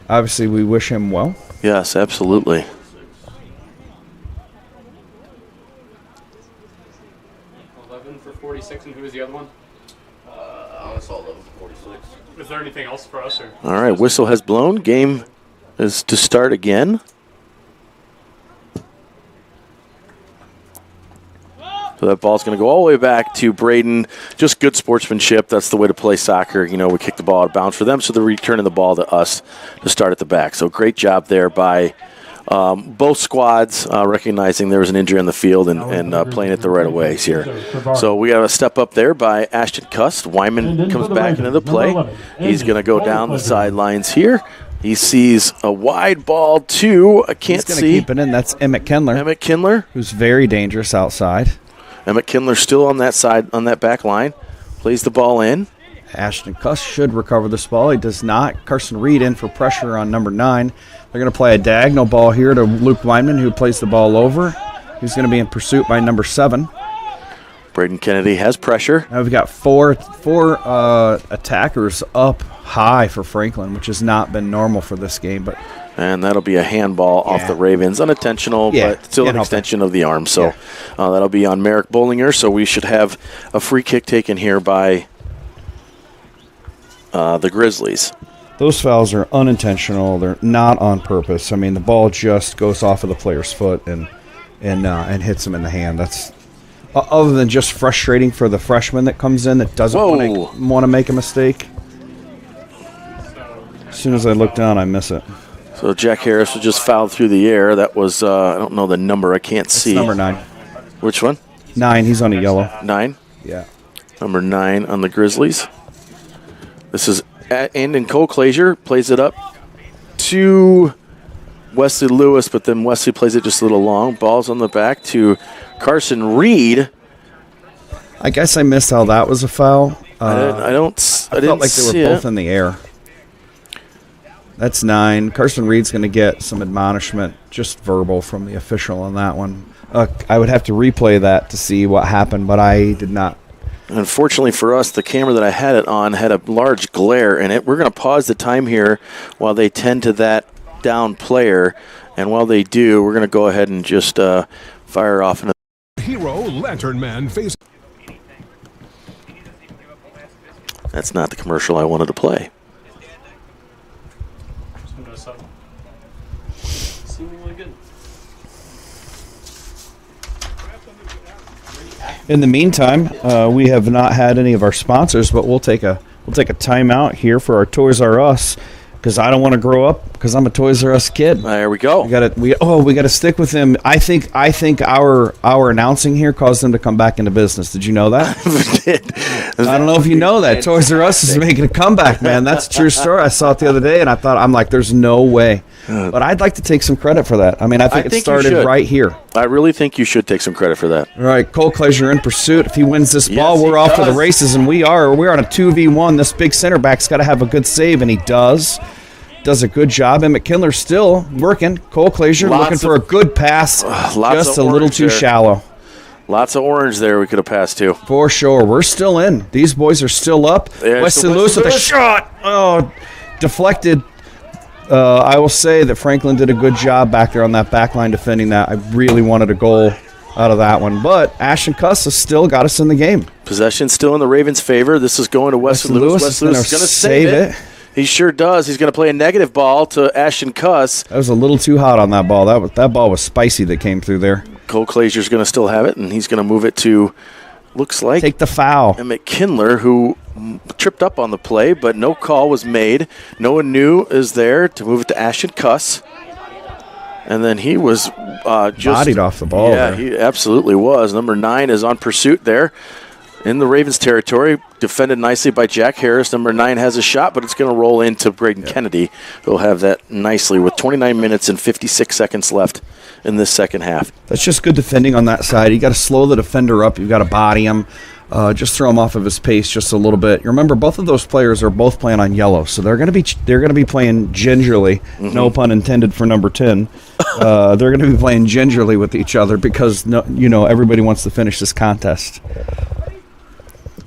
obviously we wish him well. Yes, absolutely. For 46, and who was the other one? I saw 11 for 46. Is there anything else for us? Or? All right, whistle has blown. Game is to start again. So that ball's going to go all the way back to Braden. Just good sportsmanship. That's the way to play soccer. We kick the ball out of bounds for them, so they're returning the ball to us to start at the back. So great job there by both squads recognizing there was an injury on the field and playing it the right away here. So we got a step up there by Ashton Cuss. Wyman comes back into the play. He's going to go down the sidelines here. He sees a wide ball to, I can't see. He's going to keep it in. That's Emmett Kindler. Emmett Kindler. Who's very dangerous outside. Emmett Kindler still on that side, on that back line. Plays the ball in. Ashton Cuss should recover this ball. He does not. Carson Reed in for pressure on number 9. They're going to play a diagonal ball here to Luke Wyman, who plays the ball over. He's going to be in pursuit by number 7. Braden Kennedy has pressure. Now we've got four attackers up high for Franklin, which has not been normal for this game. And that'll be a handball off the Ravens. Unintentional, but still an extension of the arm. So that'll be on Merrick Bollinger. So we should have a free kick taken here by the Grizzlies. Those fouls are unintentional. They're not on purpose. I mean, the ball just goes off of the player's foot and hits him in the hand. That's other than just frustrating for the freshman that comes in that doesn't want to make a mistake. As soon as I look down, I miss it. So Jack Harris was just fouled through the air. That was, I don't know the number. I can't see. Number 9. Which one? 9. He's on a yellow. 9? Yeah. Number 9 on the Grizzlies. This is Andon Cole-Clazier. Plays it up to Wesley Lewis, but then Wesley plays it just a little long. Ball's on the back to Carson Reed. I guess I missed how that was a foul. I felt like they were both in the air. That's 9. Carson Reed's going to get some admonishment, just verbal, from the official on that one. I would have to replay that to see what happened, but I did not. Unfortunately for us, the camera that I had it on had a large glare in it. We're going to pause the time here while they tend to that down player. And while they do, we're going to go ahead and just fire off. Hero Lantern Man face. That's not the commercial I wanted to play. Seemingly good. In the meantime, we have not had any of our sponsors, but we'll take a timeout here for our Toys R Us, because I don't want to grow up because I'm a Toys R Us kid. There we go. We got to stick with him. I think our announcing here caused them to come back into business. Did you know that? I don't know if you know that. Toys R Us is making a comeback, man. That's a true story. I saw it the other day, and I'm like, there's no way. But I'd like to take some credit for that. I mean, I think it started right here. I really think you should take some credit for that. All right, Cole-Clazier in pursuit. If he wins this ball, we're off to the races, and we're on a 2v1. This big center back's got to have a good save, and he does. Does a good job. Emmett Kindler still working. Cole-Clazier looking for a good pass. Just a little too shallow. Lots of orange there we could have passed to. For sure. We're still in. These boys are still up. Wesley Lewis with a shot. Oh, deflected. I will say that Franklin did a good job back there on that back line defending that. I really wanted a goal out of that one. But Ashton Cuss has still got us in the game. Possession still in the Ravens' favor. This is going to Wesley Lewis. Wesley Lewis is going to save it. He sure does. He's going to play a negative ball to Ashton Cuss. That was a little too hot on that ball. That ball was spicy that came through there. Cole-Clazier's going to still have it, and he's going to move it to, looks like, take the foul. Emmett Kindler, who tripped up on the play, but no call was made. Noah New is there to move it to Ashton Cuss. And then he was just bodied off the ball. Yeah, there. He absolutely was. Number 9 is on pursuit there in the Ravens territory. Defended nicely by Jack Harris. Number 9 has a shot, but it's going to roll into Braden Kennedy, who'll have that nicely with 29 minutes and 56 seconds left in this second half. That's just good defending on that side. You got to slow the defender up. You've got to body him. Just throw him off of his pace just a little bit. You remember, both of those players are both playing on yellow, so they're going to be playing gingerly. Mm-hmm. No pun intended for number 10. They're going to be playing gingerly with each other because everybody wants to finish this contest.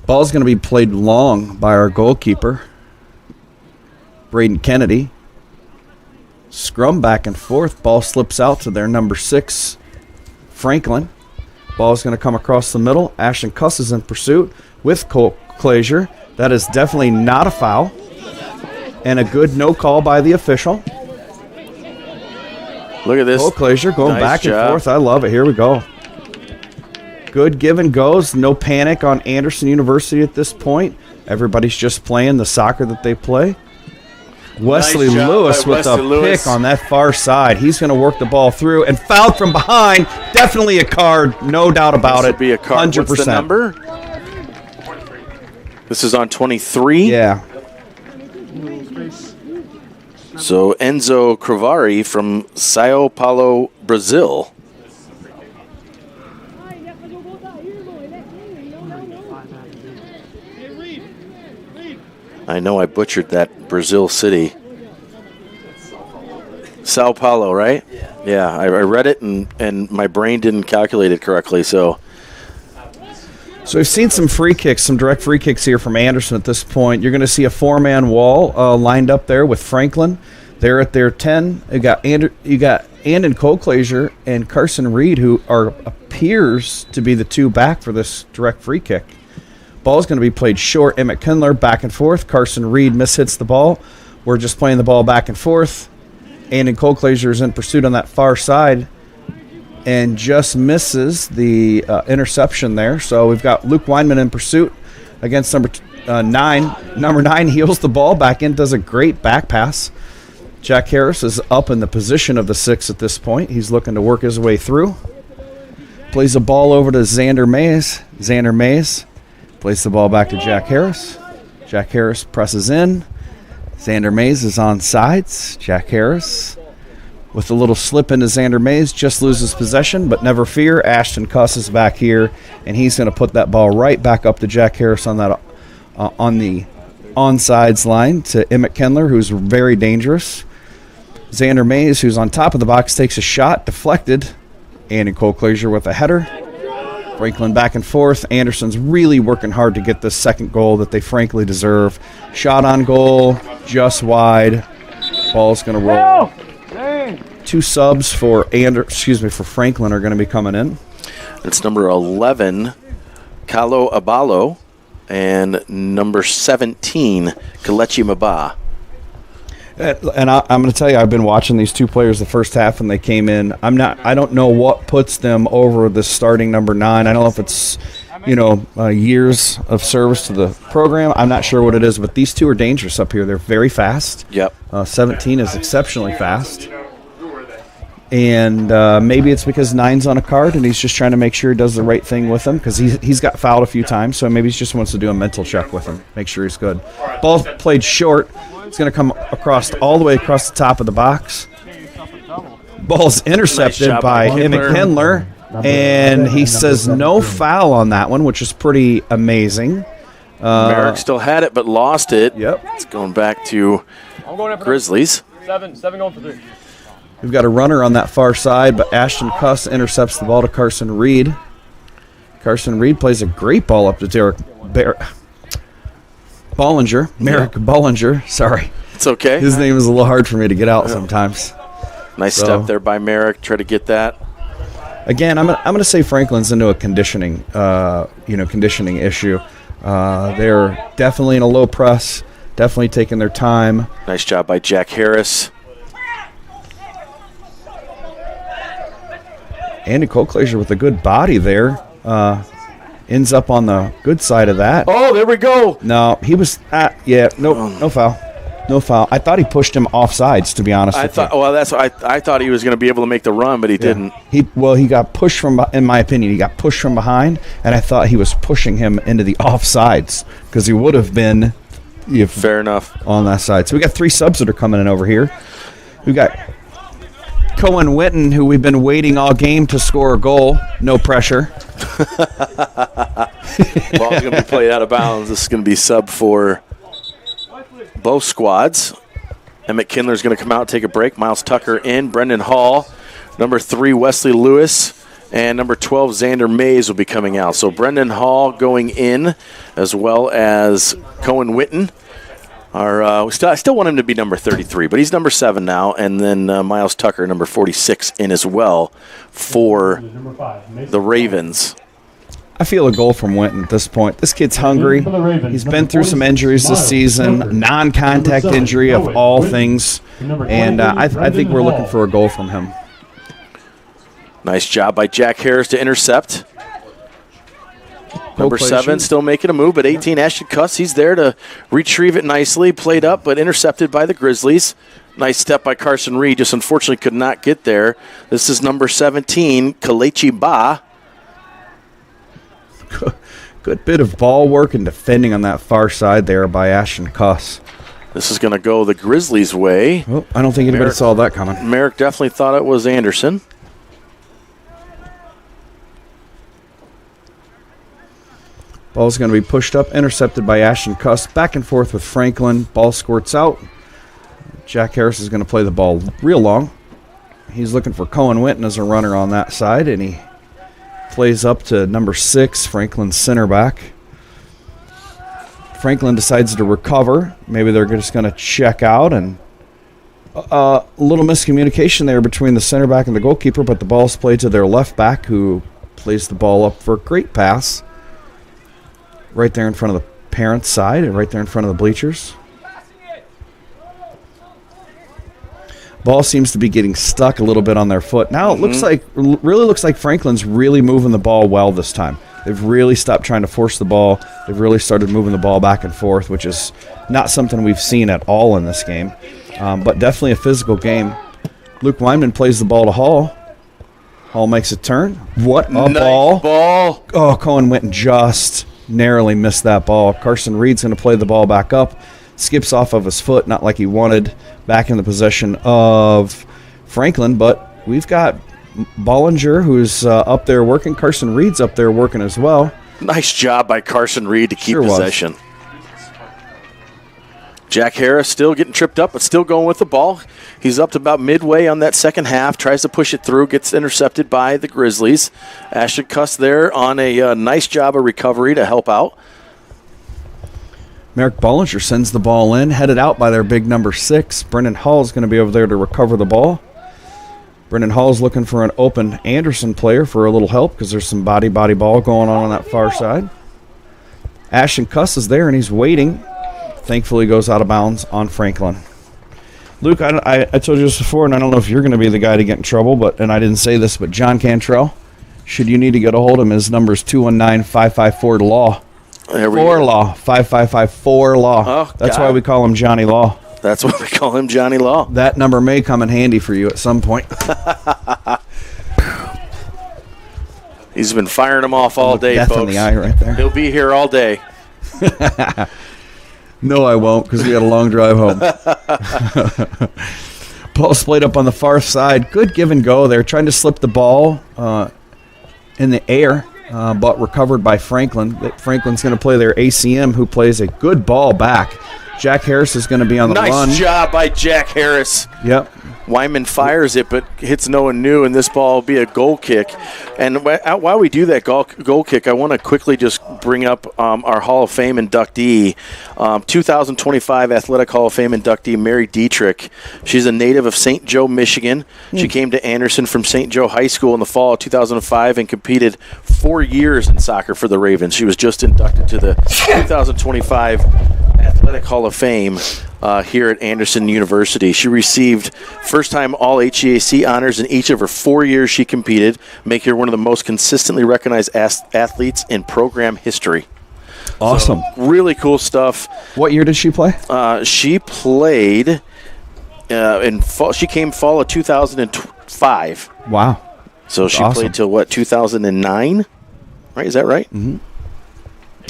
Ball's going to be played long by our goalkeeper, Braden Kennedy. Scrum back and forth. Ball slips out to their number 6, Franklin. Ball's going to come across the middle. Ashton Cuss is in pursuit with Cole-Clazier. That is definitely not a foul. And a good no call by the official. Look at this. Cole-Clazier going back and forth. I love it. Here we go. Good give and goes. No panic on Anderson University at this point. Everybody's just playing the soccer that they play. Wesley Nice job Lewis by with Wesley a Lewis. pick on that far side. He's going to work the ball through and fouled from behind. Definitely a card, no doubt about This it. would be a card. 100%. What's the number? This is on 23? Yeah. So Enzo Cravari from Sao Paulo, Brazil. I know I butchered that Brazil city. Sao Paulo, right? Yeah, I read it and my brain didn't calculate it correctly, so. So we've seen some free kicks, some direct free kicks here from Anderson at this point. You're going to see a four-man wall lined up there with Franklin. They're at their 10. You got Andon Colclaser and Carson Reed, who appears to be the two back for this direct free kick. Ball's going to be played short. Emmett Kindler back and forth. Carson Reed mishits the ball. We're just playing the ball back and forth. Andon Colclaser is in pursuit on that far side and just misses the interception there. So we've got Luke Weinman in pursuit against number 9. Number 9 heels the ball back in, does a great back pass. Jack Harris is up in the position of the 6 at this point. He's looking to work his way through. Plays the ball over to Xander Mays. Xander Mays plays the ball back to Jack Harris. Jack Harris presses in. Xander Mays is on sides. Jack Harris with a little slip into Xander Mays, just loses possession, but never fear. Ashton Cuss is back here, and he's going to put that ball right back up to Jack Harris on that on the onsides line to Emmett Kindler, who's very dangerous. Xander Mays, who's on top of the box, takes a shot, deflected. Andon Colclaser with a header. Franklin back and forth. Anderson's really working hard to get this second goal that they frankly deserve. Shot on goal, just wide. Ball's going to roll. Two subs for Franklin are going to be coming in. It's number 11, Kalo Abalo, and number 17, Kalechi Maba. And I'm going to tell you, I've been watching these two players the first half when they came in. I don't know what puts them over the starting number 9. I don't know if it's, years of service to the program. I'm not sure what it is, but these two are dangerous up here. They're very fast. Yep. 17 is exceptionally fast. And maybe it's because 9's on a card and he's just trying to make sure he does the right thing with him because he's got fouled a few times, so maybe he just wants to do a mental check with him, make sure he's good. Ball played short. It's going to come all the way across the top of the box. Ball's intercepted by Emmett Kindler, and he says no foul on that one, which is pretty amazing. Merrick still had it but lost it. Yep. It's going back to Grizzlies. 7 going for 3. We've got a runner on that far side, but Ashton Cuss intercepts the ball to Carson Reed. Carson Reed plays a great ball up to Merrick Bollinger. Sorry. It's okay. His name is a little hard for me to get out sometimes. Nice step there by Merrick. Try to get that. Again, I'm going to say Franklin's into a conditioning issue. They're definitely in a low press, definitely taking their time. Nice job by Jack Harris. Andy Colclaser with a good body there. Ends up on the good side of that. Oh, there we go. No, he was no foul. No foul. I thought he pushed him off sides, to be honest with you. Well, that's what I thought he was going to be able to make the run, but he didn't. He got pushed from, in my opinion, he got pushed from behind, and I thought he was pushing him into the offsides because he would have been fair enough on that side. So we got 3 subs that are coming in over here. We got Cohen Witten, who we've been waiting all game to score a goal. No pressure. Ball's going to be played out of bounds. This is going to be sub for both squads. Emmett Kindler's going to come out, take a break. Miles Tucker in. Brendan Hall. Number 3, Wesley Lewis. And number 12, Xander Mays will be coming out. So Brendan Hall going in, as well as Cohen Witten. I still want him to be number 33, but he's number 7 now. And then Miles Tucker, number 46, in as well for the Ravens. I feel a goal from Winton at this point. This kid's hungry. He's been through some injuries this season, non-contact injury of all things, and I think we're looking for a goal from him. Nice job by Jack Harris to intercept. Number 7 still making a move, but 18, Ashton Cuss, he's there to retrieve it nicely. Played up, but intercepted by the Grizzlies. Nice step by Carson Reed, just unfortunately could not get there. This is number 17, Kalechi Ba. Good bit of ball work and defending on that far side there by Ashton Cuss. This is going to go the Grizzlies' way. Oh, I don't think anybody saw that coming. Merrick definitely thought it was Anderson. Ball's going to be pushed up, intercepted by Ashton Cuss. Back and forth with Franklin. Ball squirts out. Jack Harris is going to play the ball real long. He's looking for Cohen Winton as a runner on that side, and he plays up to number 6, Franklin's center back. Franklin decides to recover. Maybe they're just going to check out, and a little miscommunication there between the center back and the goalkeeper, but the ball's played to their left back, who plays the ball up for a great pass. Right there in front of the parents' side and right there in front of the bleachers. Ball seems to be getting stuck a little bit on their foot. Now it really looks like Franklin's really moving the ball well this time. They've really stopped trying to force the ball. They've really started moving the ball back and forth, which is not something we've seen at all in this game. But definitely a physical game. Luke Wyman plays the ball to Hall. Hall makes a turn. What a nice ball. Oh, Cohen Winton just narrowly missed that ball. Carson Reed's going to play the ball back up. Skips off of his foot, not like he wanted. Back in the possession of Franklin, but we've got Bollinger, who's up there working. Carson Reed's up there working as well. Nice job by Carson Reed to keep possession. Jack Harris still getting tripped up, but still going with the ball. He's up to about midway on that second half, tries to push it through, gets intercepted by the Grizzlies. Ashton Cuss there on a nice job of recovery to help out. Merrick Bollinger sends the ball in, headed out by their big number 6. Brendan Hall's going to be over there to recover the ball. Brendan Hall's looking for an open Anderson player for a little help because there's some body ball going on that far side. Ashton Cuss is there, and he's waiting. Thankfully goes out of bounds on Franklin. Luke, I told you this before, and I don't know if you're going to be the guy to get in trouble, and I didn't say this, but John Cantrell, should you need to get a hold of him, his number is 219-554-LAW. There we For go. Law, 5554-LAW. Oh, That's God. why we call him Johnny Law. That's why we call him Johnny Law. That number may come in handy for you at some point. He's been firing them off all day, Death folks. in the eye right there. He'll be here all day. No, I won't, because we got a long drive home. Ball splayed up on the far side. Good give and go there. Trying to slip the ball in the air, but recovered by Franklin. Franklin's going to play their ACM, who plays a good ball back. Jack Harris is going to be on the run. Nice job by Jack Harris. Yep. Wyman fires it, but hits no one new, and this ball will be a goal kick. And while we do that goal kick, I want to quickly just bring up our Hall of Fame inductee, 2025 Athletic Hall of Fame inductee, Mary Dietrich. She's a native of St. Joe, Michigan. She came to Anderson from St. Joe High School in the fall of 2005 and competed 4 years in soccer for the Ravens. She was just inducted to the 2025 Athletic Hall of Fame here at Anderson University. She received first-time All-HCAC honors in each of her 4 years she competed, making her one of the most consistently recognized athletes in program history. Awesome. So, really cool stuff. What year did she play? She played in fall. She came fall of 2005. Wow. So That's she awesome. played till, 2009? Right, is that right? Mm-hmm.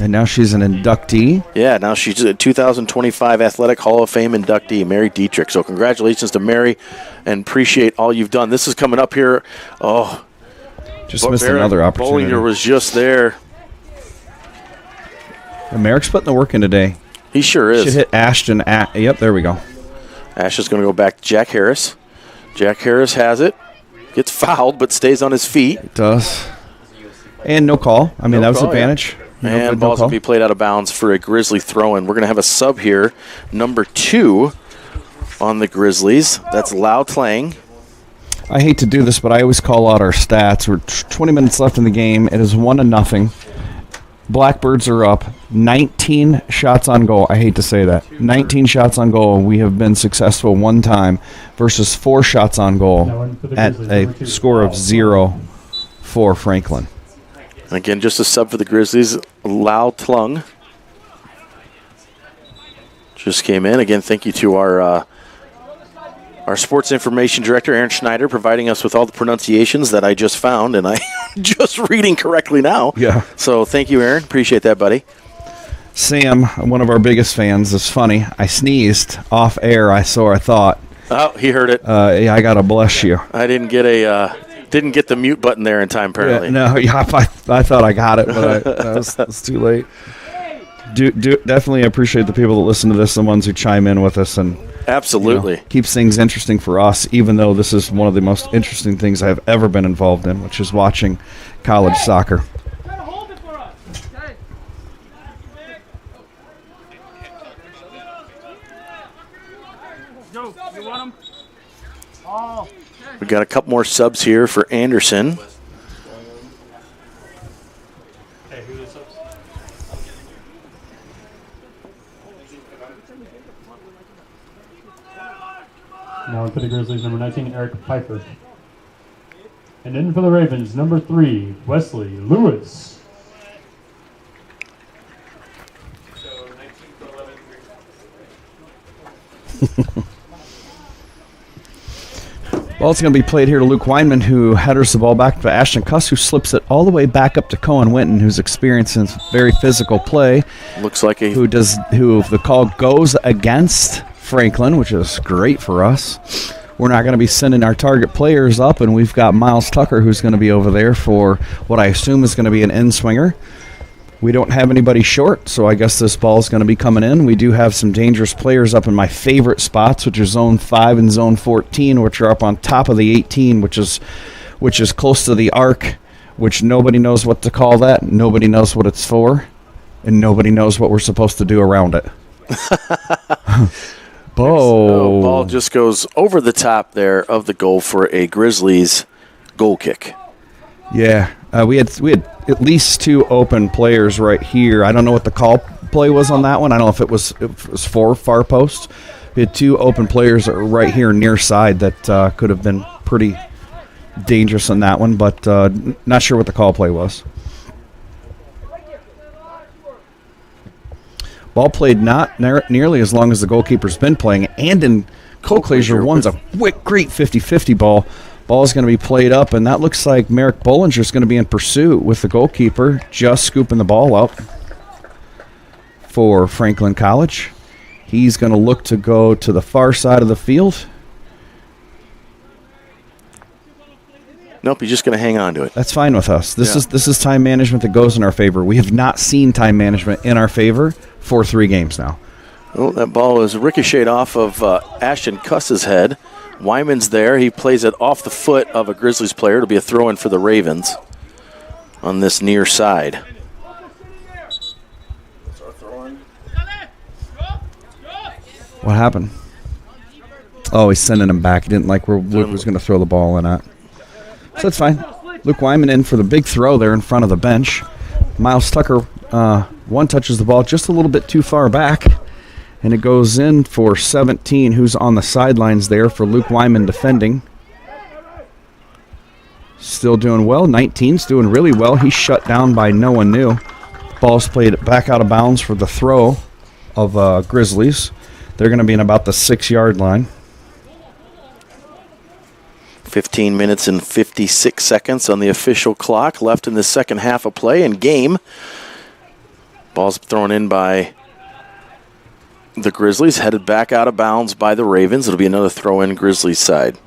And now she's an inductee. Yeah, now she's a 2025 Athletic Hall of Fame inductee, Mary Dietrich. So congratulations to Mary, and appreciate all you've done. This is coming up here. Oh, just missed another opportunity. Bollinger was just there. And Merrick's putting the work in today. He sure is. Should hit Ashton. Yep, there we go. Ashton's going to go back to Jack Harris. Jack Harris has it. Gets fouled, but stays on his feet. It does. And no call. I mean, that was advantage. Yeah. And ball's going to be played out of bounds for a Grizzly throw-in. We're going to have a sub here, number 2 on the Grizzlies. That's Lau Tlang. I hate to do this, but I always call out our stats. We're 20 minutes left in the game. It is 1-0. Blackbirds are up 19 shots on goal. I hate to say that. 19 shots on goal. We have been successful one time versus 4 shots on goal at a score of 0 for Franklin. Again, just a sub for the Grizzlies, Lau Tlung. Just came in. Again, thank you to our sports information director, Aaron Schneider, providing us with all the pronunciations that I just found, and I just reading correctly now. Yeah. So thank you, Aaron. Appreciate that, buddy. Sam, one of our biggest fans, is funny. I sneezed off air. I thought. Oh, he heard it. Yeah, I gotta bless you. I didn't get the mute button there in time, apparently. I thought I got it, but it's too late. Definitely appreciate the people that listen to this, the ones who chime in with us, and absolutely keeps things interesting for us, even though this is one of the most interesting things I've ever been involved in, which is watching college soccer. We got a couple more subs here for Anderson. Now for the Grizzlies, number 19, Eric Piper. And in for the Ravens, number 3, Wesley Lewis. Ball's going to be played here to Luke Weinman, who headers the ball back to Ashton Cuss, who slips it all the way back up to Cohen Winton, who's experiencing very physical play. Looks like who the call goes against Franklin, which is great for us. We're not going to be sending our target players up, and we've got Miles Tucker, who's going to be over there for what I assume is going to be an in-swinger. We don't have anybody short, so I guess this ball is going to be coming in. We do have some dangerous players up in my favorite spots, which are Zone 5 and Zone 14, which are up on top of the 18, which is close to the arc, which nobody knows what to call that. Nobody knows what it's for, and nobody knows what we're supposed to do around it. Ball just goes over the top there of the goal for a Grizzlies goal kick. Yeah, we had at least 2 open players right here. I don't know what the call play was on that one. I don't know if it was for far post. We had 2 open players right here near side that could have been pretty dangerous on that one, but not sure what the call play was. Ball played not nearly as long as the goalkeeper's been playing, and in Colclaser one's a great 50-50 ball. Ball's going to be played up, and that looks like Merrick Bollinger's going to be in pursuit with the goalkeeper just scooping the ball up for Franklin College. He's going to look to go to the far side of the field. Nope, he's just going to hang on to it. That's fine with us. This is time management that goes in our favor. We have not seen time management in our favor for 3 games now. Oh, that ball is ricocheted off of Ashton Cuss's head. Wyman's there. He plays it off the foot of a Grizzlies player. It'll be a throw-in for the Ravens on this near side. What happened? Oh, he's sending him back. He didn't like where Luke was going to throw the ball in at. So that's fine. Luke Wyman in for the big throw there in front of the bench. Miles Tucker one touches the ball just a little bit too far back. And it goes in for 17, who's on the sidelines there for Luke Wyman defending. Still doing well. 19's doing really well. He's shut down by no one new. Ball's played back out of bounds for the throw of Grizzlies. They're going to be in about the 6-yard line. 15 minutes and 56 seconds on the official clock left in the second half of play and game. Ball's thrown in by the Grizzlies, headed back out of bounds by the Ravens. It'll be another throw-in Grizzlies side.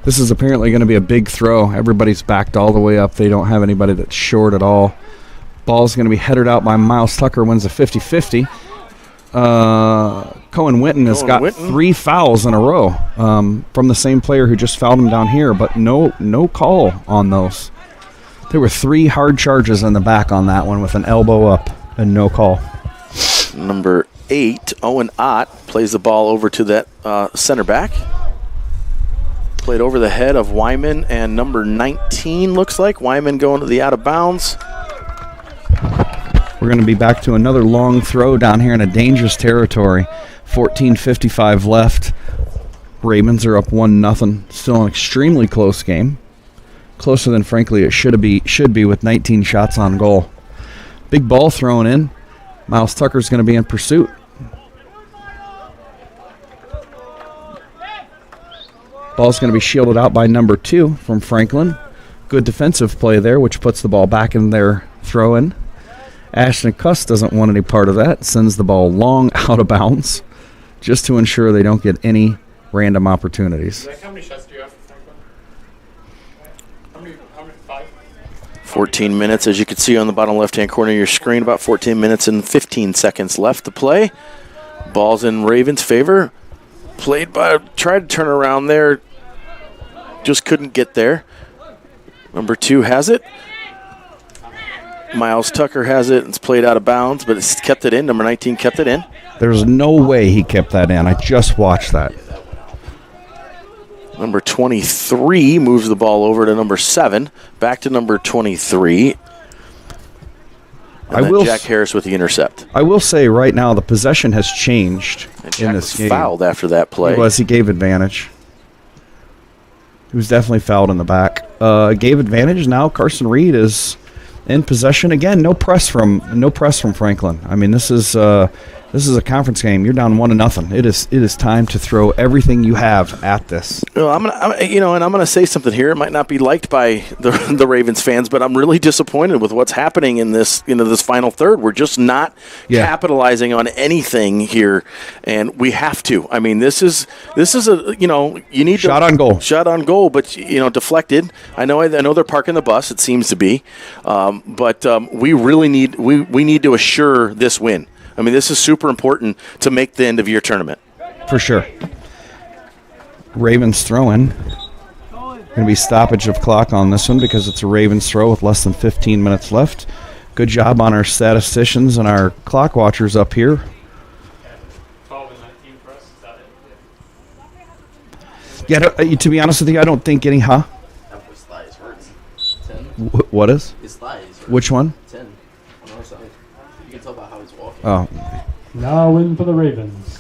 This is apparently going to be a big throw. Everybody's backed all the way up. They don't have anybody that's short at all. Ball's going to be headed out by Miles Tucker, wins a 50-50. Cohen Winton has got 3 fouls in a row from the same player who just fouled him down here, but no call on those. There were 3 hard charges in the back on that one with an elbow up and no call. Number 8, Owen Ott, plays the ball over to that center back. Played over the head of Wyman and number 19, looks like. Wyman going to the out of bounds. We're going to be back to another long throw down here in a dangerous territory. 14:55 left. Ravens are up 1-0. Still an extremely close game. Closer than, frankly, it should be with 19 shots on goal. Big ball thrown in. Miles Tucker's going to be in pursuit. Ball's going to be shielded out by number 2 from Franklin. Good defensive play there, which puts the ball back in their throw-in. Ashton Cuss doesn't want any part of that. Sends the ball long out of bounds just to ensure they don't get any random opportunities. How many shots do you have for Franklin? How many 5? 14 minutes, as you can see on the bottom left-hand corner of your screen. About 14 minutes and 15 seconds left to play. Ball's in Ravens' favor. Tried to turn around there. Just couldn't get there. Number 2 has it. Miles Tucker has it. It's played out of bounds, but it's kept it in. Number 19 kept it in. There's no way he kept that in. I just watched that. Number 23 moves the ball over to number 7. Back to number 23. And then Jack Harris with the intercept. I will say right now the possession has changed in this game. Fouled after that play. He gave advantage. He was definitely fouled in the back. Gave advantage. Now Carson Reed is in possession again. No press from Franklin. I mean, this is a conference game. You're down 1-0. It is time to throw everything you have at this. Well, I'm gonna say something here. It might not be liked by the Ravens fans, but I'm really disappointed with what's happening in this final third. We're just not capitalizing on anything here, and we have to. I mean, this is a you need shot on goal, but deflected. I know they're parking the bus. It seems to be, but we really need to assure this win. I mean, this is super important to make the end-of-year tournament. For sure. Ravens throw-in. Going to be stoppage of clock on this one because it's a Ravens throw with less than 15 minutes left. Good job on our statisticians and our clock watchers up here. 12 and 19 for us, is that it? Yeah, to be honest with you, I don't think getting, His thighs hurts. 10. What is? His thighs hurt. Which one? 10. On our side. You can tell by how he's walking. Oh. Now in for the Ravens.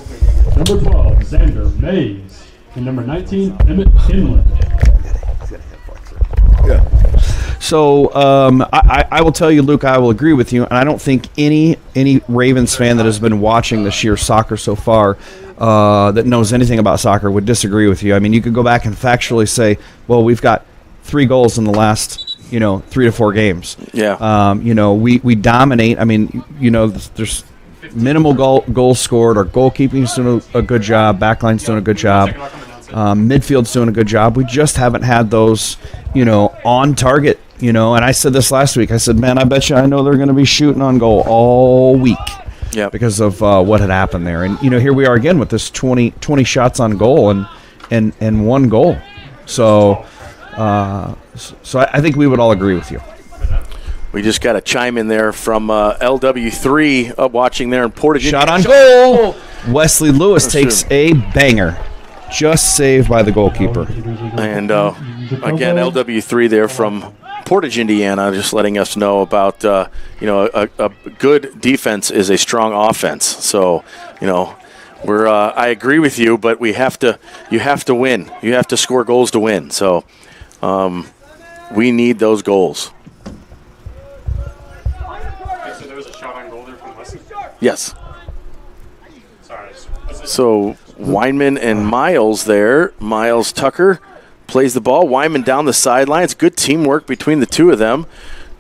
Number 12, Xander Mays. And number 19, Emmett Kinlan. Yeah. So I will tell you, Luke, I will agree with you, and I don't think any Ravens fan that has been watching this year's soccer so far that knows anything about soccer would disagree with you. I mean, you could go back and factually say, well, we've got 3 goals in the last 3 to 4 games. Yeah. We dominate. I mean, there's minimal goals scored. Our goalkeeping's doing a good job. Backline's doing a good job. Midfield's doing a good job. We just haven't had those, on target. And I said this last week. I said, man, I bet you I know they're going to be shooting on goal all week. Yeah. Because of what had happened there. And here we are again with this 20 shots on goal and 1 goal. So I think we would all agree with you. We just got a chime in there from LW3 up watching there in Portage. Shot on goal. Wesley Lewis takes a banger. Just saved by the goalkeeper. And again, LW3 there from Portage, Indiana, just letting us know about a good defense is a strong offense. So we're I agree with you, but you have to win. You have to score goals to win. So we need those goals. So there was a shot on goal there from Wesley? Yes. Sorry. So Weinman and Miles there. Miles Tucker plays the ball. Weinman down the sidelines. Good teamwork between the two of them.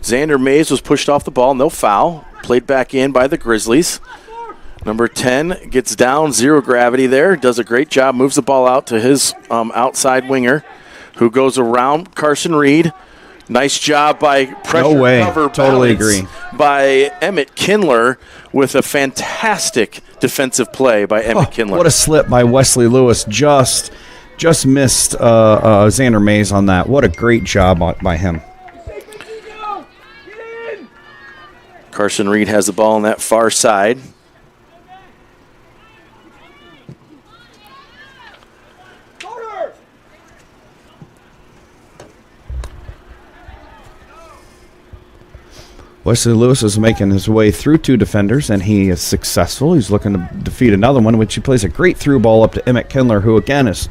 Xander Mays was pushed off the ball. No foul. Played back in by the Grizzlies. Number 10 gets down. Zero gravity there. Does a great job. Moves the ball out to his outside winger, who goes around Carson Reed. Nice job by pressure cover. Totally agree. By Emmett Kindler with a fantastic defensive play by Emmett Kindler. What a slip by Wesley Lewis. Just missed Xander Mays on that. What a great job by him. Carson Reed has the ball on that far side. Wesley Lewis is making his way through 2 defenders, and he is successful. He's looking to defeat another one, which he plays a great through ball up to Emmett Kindler, who, again, is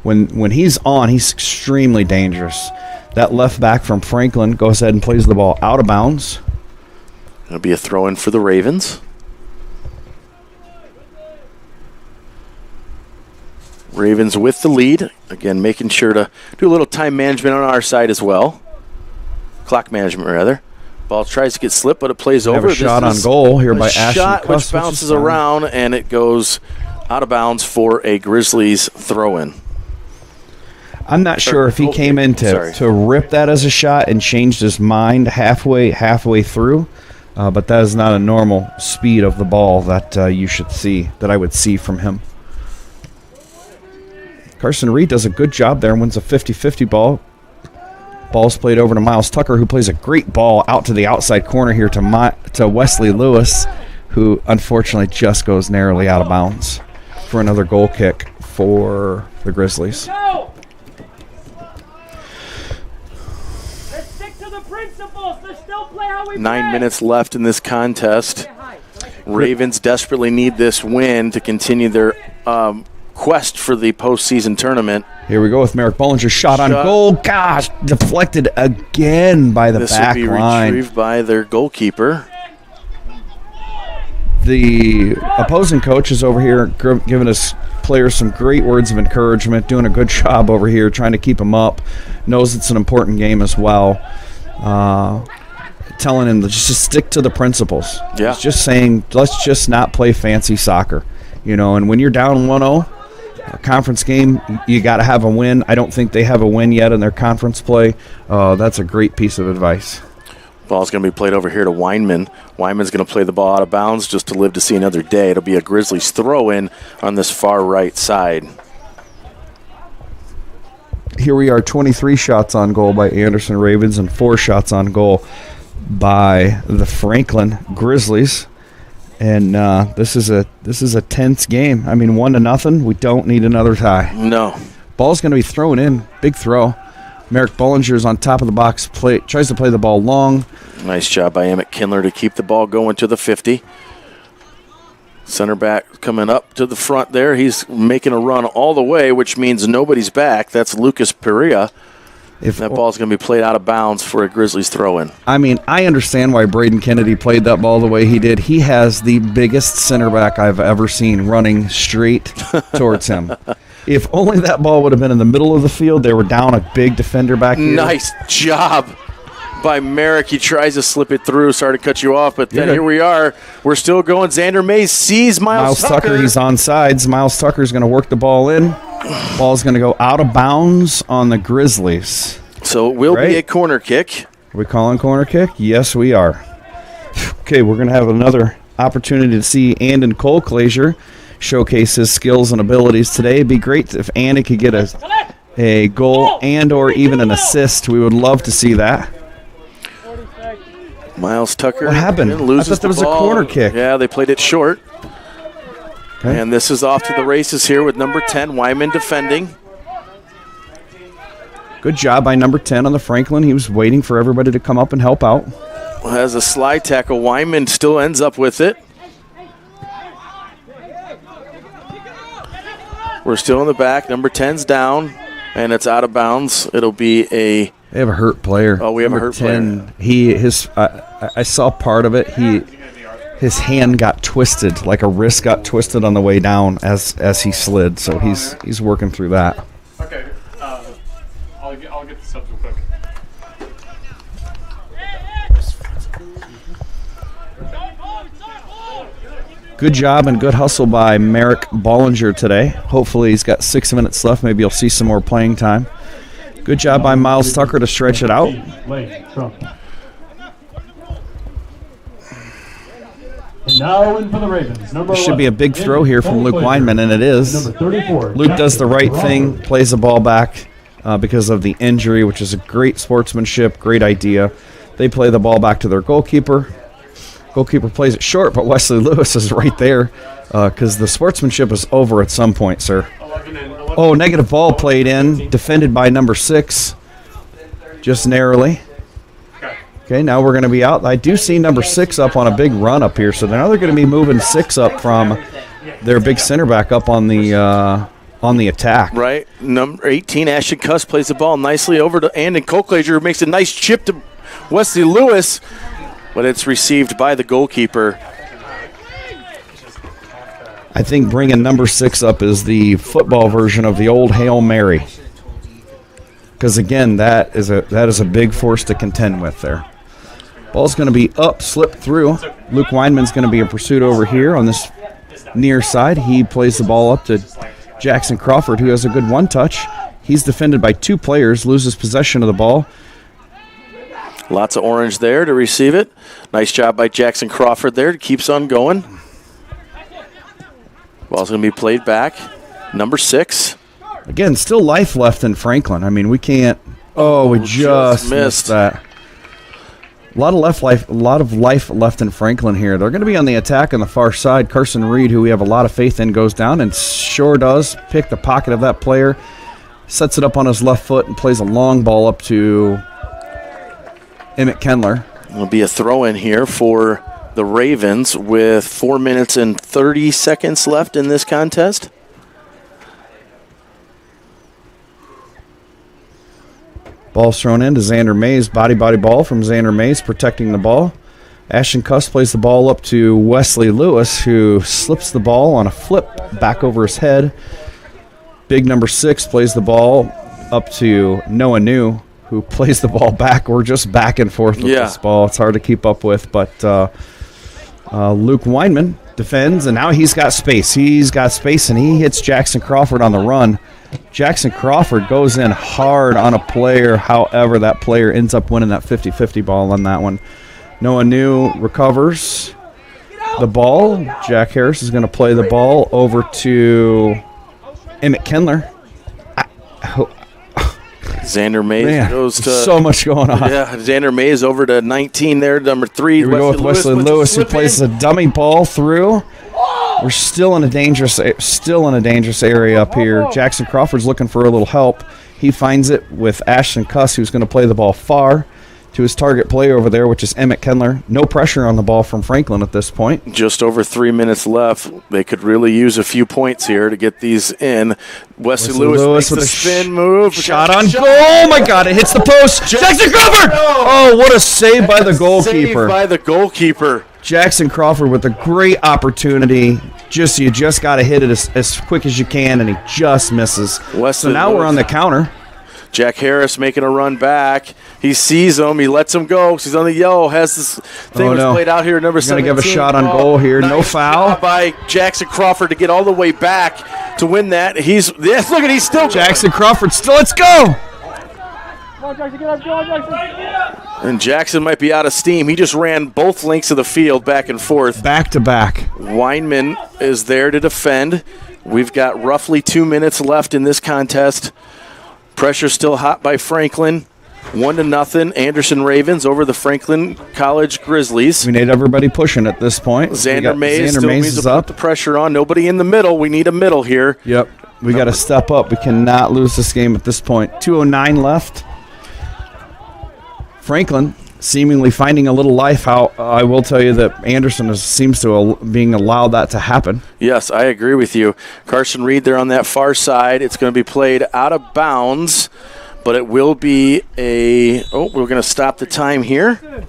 when he's on, he's extremely dangerous. That left back from Franklin goes ahead and plays the ball out of bounds. It'll be a throw-in for the Ravens. Ravens with the lead. Again, making sure to do a little time management on our side as well. Clock management, rather. Ball tries to get slipped, but it plays over. Have a shot on goal here by Ashton shot Cuss, which bounces around, and it goes out of bounds for a Grizzlies throw-in. I'm not sure if he came in to rip that as a shot and changed his mind halfway through, but that is not a normal speed of the ball that you should see, that I would see from him. Carson Reed does a good job there and wins a 50-50 ball. Ball's played over to Miles Tucker, who plays a great ball out to the outside corner here to Wesley Lewis, who unfortunately just goes narrowly out of bounds for another goal kick for the Grizzlies. Let's stick to the principles. Let's still play how we 9 play. minutes left in this contest. Ravens desperately need this win to continue their quest for the postseason tournament. Here we go with Merrick Bollinger's shot on goal. Gosh, deflected again by the back line. This will be retrieved by their goalkeeper. The opposing coach is over here giving us players some great words of encouragement, doing a good job over here, trying to keep them up. Knows it's an important game as well. Telling him to just stick to the principles. Yeah. He's just saying, let's just not play fancy soccer. And when you're down 1-0, a conference game, you got to have a win. I don't think they have a win yet in their conference play. That's a great piece of advice. Ball's going to be played over here to Weinman. Weinman's going to play the ball out of bounds just to live to see another day. It'll be a Grizzlies throw-in on this far right side. Here we are, 23 shots on goal by Anderson Ravens and 4 shots on goal by the Franklin Grizzlies. And this is a tense game. I mean, 1-0. We don't need another tie. No. Ball's going to be thrown in. Big throw. Merrick Bollinger's on top of the box. Tries to play the ball long. Nice job by Emmett Kindler to keep the ball going to the 50. Center back coming up to the front there. He's making a run all the way, which means nobody's back. That's Lucas Perea. That ball's going to be played out of bounds for a Grizzlies throw-in. I mean, I understand why Braden Kennedy played that ball the way he did. He has the biggest center back I've ever seen running straight towards him. If only that ball would have been in the middle of the field, they were down a big defender back here. Nice job by Merrick. He tries to slip it through. Sorry to cut you off, but then here we are. We're still going. Xander Mays sees Miles Tucker. He's on sides. Miles Tucker's going to work the ball in. Ball's going to go out of bounds on the Grizzlies. So it will be a corner kick. Are we calling corner kick? Yes, we are. Okay, we're going to have another opportunity to see Andon Cole-Clazier showcase his skills and abilities today. It'd be great if Andy could get a goal and or even an assist. We would love to see that. Miles Tucker. What happened? Loses I thought there was the ball. a corner kick. Yeah, they played it short. Okay. And this is off to the races here with number 10, Wyman defending. Good job by number 10 on the Franklin. He was waiting for everybody to come up and help out. Has a slide tackle. Wyman still ends up with it. We're still in the back. Number 10's down, and it's out of bounds. It'll be a... They have a hurt player. Oh, we have number a hurt player. I saw part of it. His hand got twisted, like a wrist got twisted on the way down as he slid. So he's working through that. Okay. I'll get this up real quick. Good job and good hustle by Merrick Bollinger today. Hopefully he's got 6 minutes left. Maybe you'll see some more playing time. Good job by Miles Tucker to stretch it out. And now in for the Ravens. There should be a big throw here from Luke Weinman, and it is. Luke does the right thing, plays the ball back because of the injury, which is a great sportsmanship, great idea. They play the ball back to their goalkeeper. Goalkeeper plays it short, but Wesley Lewis is right there because the sportsmanship is over at some point, sir. Oh, negative ball played in, defended by number 6, just narrowly. Okay, now we're going to be out. I do see number 6 up on a big run up here, so now they're going to be moving 6 up from their big center back up on the attack. Right. Number 18, Ashton Cuss, plays the ball nicely over to Andon Colclager, who makes a nice chip to Wesley Lewis, but it's received by the goalkeeper. I think bringing number 6 up is the football version of the old Hail Mary. Because, again, that is a big force to contend with there. Ball's going to be up, slip through. Luke Weinman's going to be in pursuit over here on this near side. He plays the ball up to Jackson Crawford, who has a good one-touch. He's defended by 2 players, loses possession of the ball. Lots of orange there to receive it. Nice job by Jackson Crawford there. Keeps on going. Ball's going to be played back. Number 6. Again, still life left in Franklin. I mean, we can't. Oh, we just missed that. A lot of life left in Franklin here. They're going to be on the attack on the far side. Carson Reed, who we have a lot of faith in, goes down and sure does pick the pocket of that player, sets it up on his left foot, and plays a long ball up to Emmett Kendler. It'll be a throw-in here for the Ravens with 4 minutes and 30 seconds left in this contest. Ball's thrown in to Xander Mays. Body ball from Xander Mays, protecting the ball. Ashton Cuss plays the ball up to Wesley Lewis, who slips the ball on a flip back over his head. Big number 6 plays the ball up to Noah New, who plays the ball back. We're just back and forth with this ball. It's hard to keep up with, but Luke Weinman defends, and now he's got space. And he hits Jackson Crawford on the run. Jackson Crawford goes in hard on a player. However, that player ends up winning that 50-50 ball on that one. Noah New recovers the ball. Jack Harris is going to play the ball over to Emmett Kendler. Xander Mays goes to... so much going on. Yeah, Xander Mays over to 19 there, number 3. Here we go with Wesley Lewis, who plays a dummy ball through. We're still in a dangerous area up here. Jackson Crawford's looking for a little help. He finds it with Ashton Cuss, who's going to play the ball far to his target player over there, which is Emmett Kendler. No pressure on the ball from Franklin at this point. Just over 3 minutes left. They could really use a few points here to get these in. Wesley Lewis makes the spin move. Shot on goal. Oh, my God. It hits the post. Jackson Crawford! Oh, what a save by the goalkeeper. Jackson Crawford with a great opportunity. You just got to hit it as quick as you can, and he just misses. So now we're on the counter. Jack Harris making a run back. He sees him. He lets him go. He's on the yellow. Has this thing played out here. Number 17. Going to give a shot on goal here. Nice no foul. Job by Jackson Crawford to get all the way back to win that. He's still Jackson Crawford still. Let's go. And Jackson might be out of steam. He just ran both lengths of the field back and forth. Back to back. Weinman is there to defend. We've got roughly 2 minutes left in this contest. Pressure still hot by Franklin. 1-0. Anderson Ravens over the Franklin College Grizzlies. We need everybody pushing at this point. Xander Mays needs to put the pressure on. Nobody in the middle. We need a middle here. Yep. We got to step up. We cannot lose this game at this point. 2:09 left. Franklin seemingly finding a little life. I will tell you that Anderson seems to being allowed that to happen. Yes, I agree with you. Carson Reed there on that far side. It's going to be played out of bounds, but it will be we're going to stop the time here.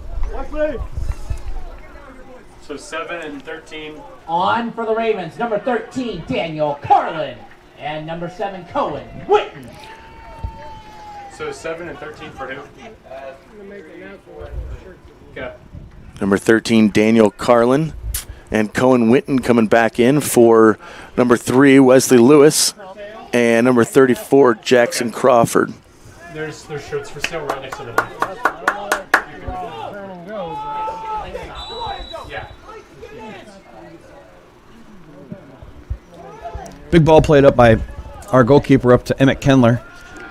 So 7 and 13. On for the Ravens, number 13, Daniel Carlin, and number 7, Cohen Witten. So 7 and 13 for who? Okay. Number 13, Daniel Carlin, and Cohen Witten coming back in for number 3, Wesley Lewis, and number 34, Jackson Crawford. There's shirts for sale right next to them. Yeah. Big ball played up by our goalkeeper up to Emmett Kendler.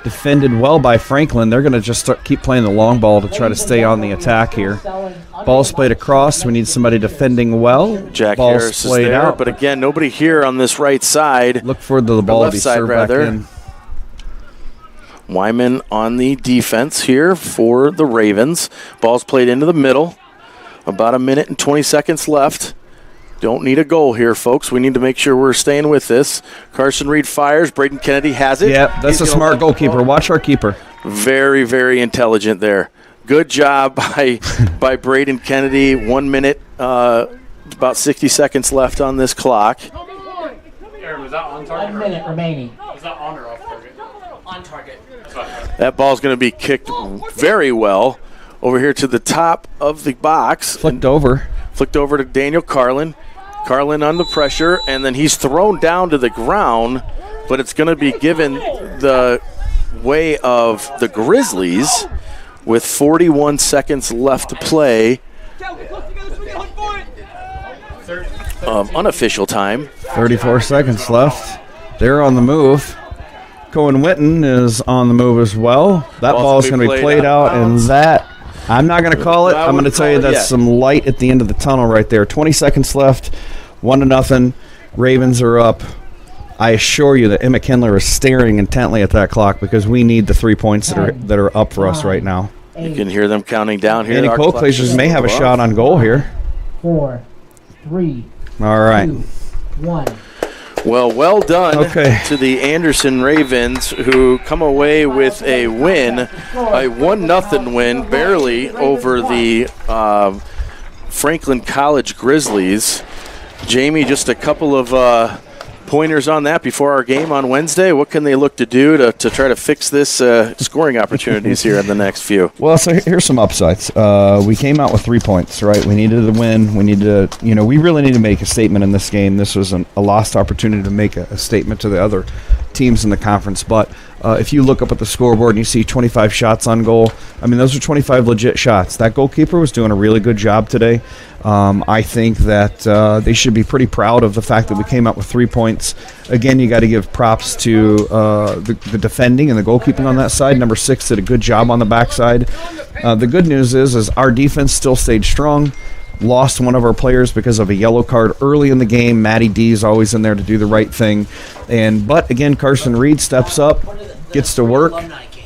Defended well by Franklin. They're going to just keep playing the long ball to try to stay on the attack here. Ball's played across. We need somebody defending well. Jack Harris is there, out. But again, nobody here on this right side. Look for the ball to be served back in. Wyman on the defense here for the Ravens. Ball's played into the middle. About a minute and 20 seconds left. Don't need a goal here, folks. We need to make sure we're staying with this. Carson Reed fires. Braden Kennedy has it. Yeah, that's a smart goalkeeper. Watch our keeper. Very, very intelligent there. Good job by Braden Kennedy. 1 minute, about 60 seconds left on this clock. Aaron, was that on target? 1 minute remaining. Was that on or off target? On target. That ball's going to be kicked very well over here to the top of the box. Flicked over to Daniel Carlin. Carlin under pressure, and then he's thrown down to the ground, but it's going to be given the way of the Grizzlies with 41 seconds left to play of unofficial time. 34 seconds left. They're on the move. Cohen Witten is on the move as well. That ball is going to be played out, and that, I'm not going to call it. I'm going to tell you that's some light at the end of the tunnel right there. 20 seconds left, 1-0. Ravens are up. I assure you that Emmett Kindler is staring intently at that clock because we need the 3 points that are up for us right now. You can hear them counting down here. Danny Polklazers may have a shot on goal here. 4, 3, all right. 2, 1. Well done to the Anderson Ravens, who come away with a win, a 1-0 win, barely over the Franklin College Grizzlies. Jamie, just a couple of pointers on that before our game on Wednesday. What can they look to do to try to fix this scoring opportunities here in the next few? Well, so here's some upsides. We came out with 3 points, right? We needed to win. We needed to, we really need to make a statement in this game. This was a lost opportunity to make a statement to the other teams in the conference. But if you look up at the scoreboard and you see 25 shots on goal, I mean, those are 25 legit shots. That goalkeeper was doing a really good job today. I think that they should be pretty proud of the fact that we came out with 3 points. Again, you got to give props to the defending and the goalkeeping on that side. Number 6 did a good job on the backside. The good news is our defense still stayed strong. Lost one of our players because of a yellow card early in the game. Matty D is always in there to do the right thing. But again, Carson Reed steps up, gets to work,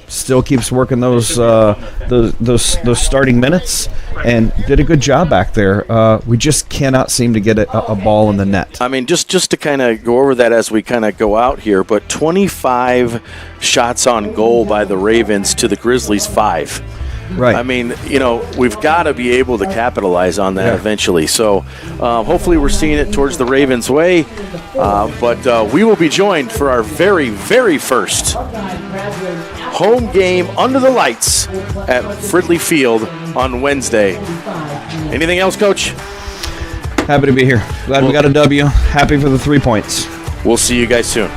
still keeps working those starting minutes, and did a good job back there. We just cannot seem to get a ball in the net. I mean, just to kind of go over that as we kind of go out here, but 25 shots on goal by the Ravens to the Grizzlies 5. Right. I mean, we've got to be able to capitalize on that eventually. So hopefully we're seeing it towards the Ravens' way. But we will be joined for our very, very first home game under the lights at Fridley Field on Wednesday. Anything else, Coach? Happy to be here. Glad we got a W. Happy for the 3 points. We'll see you guys soon.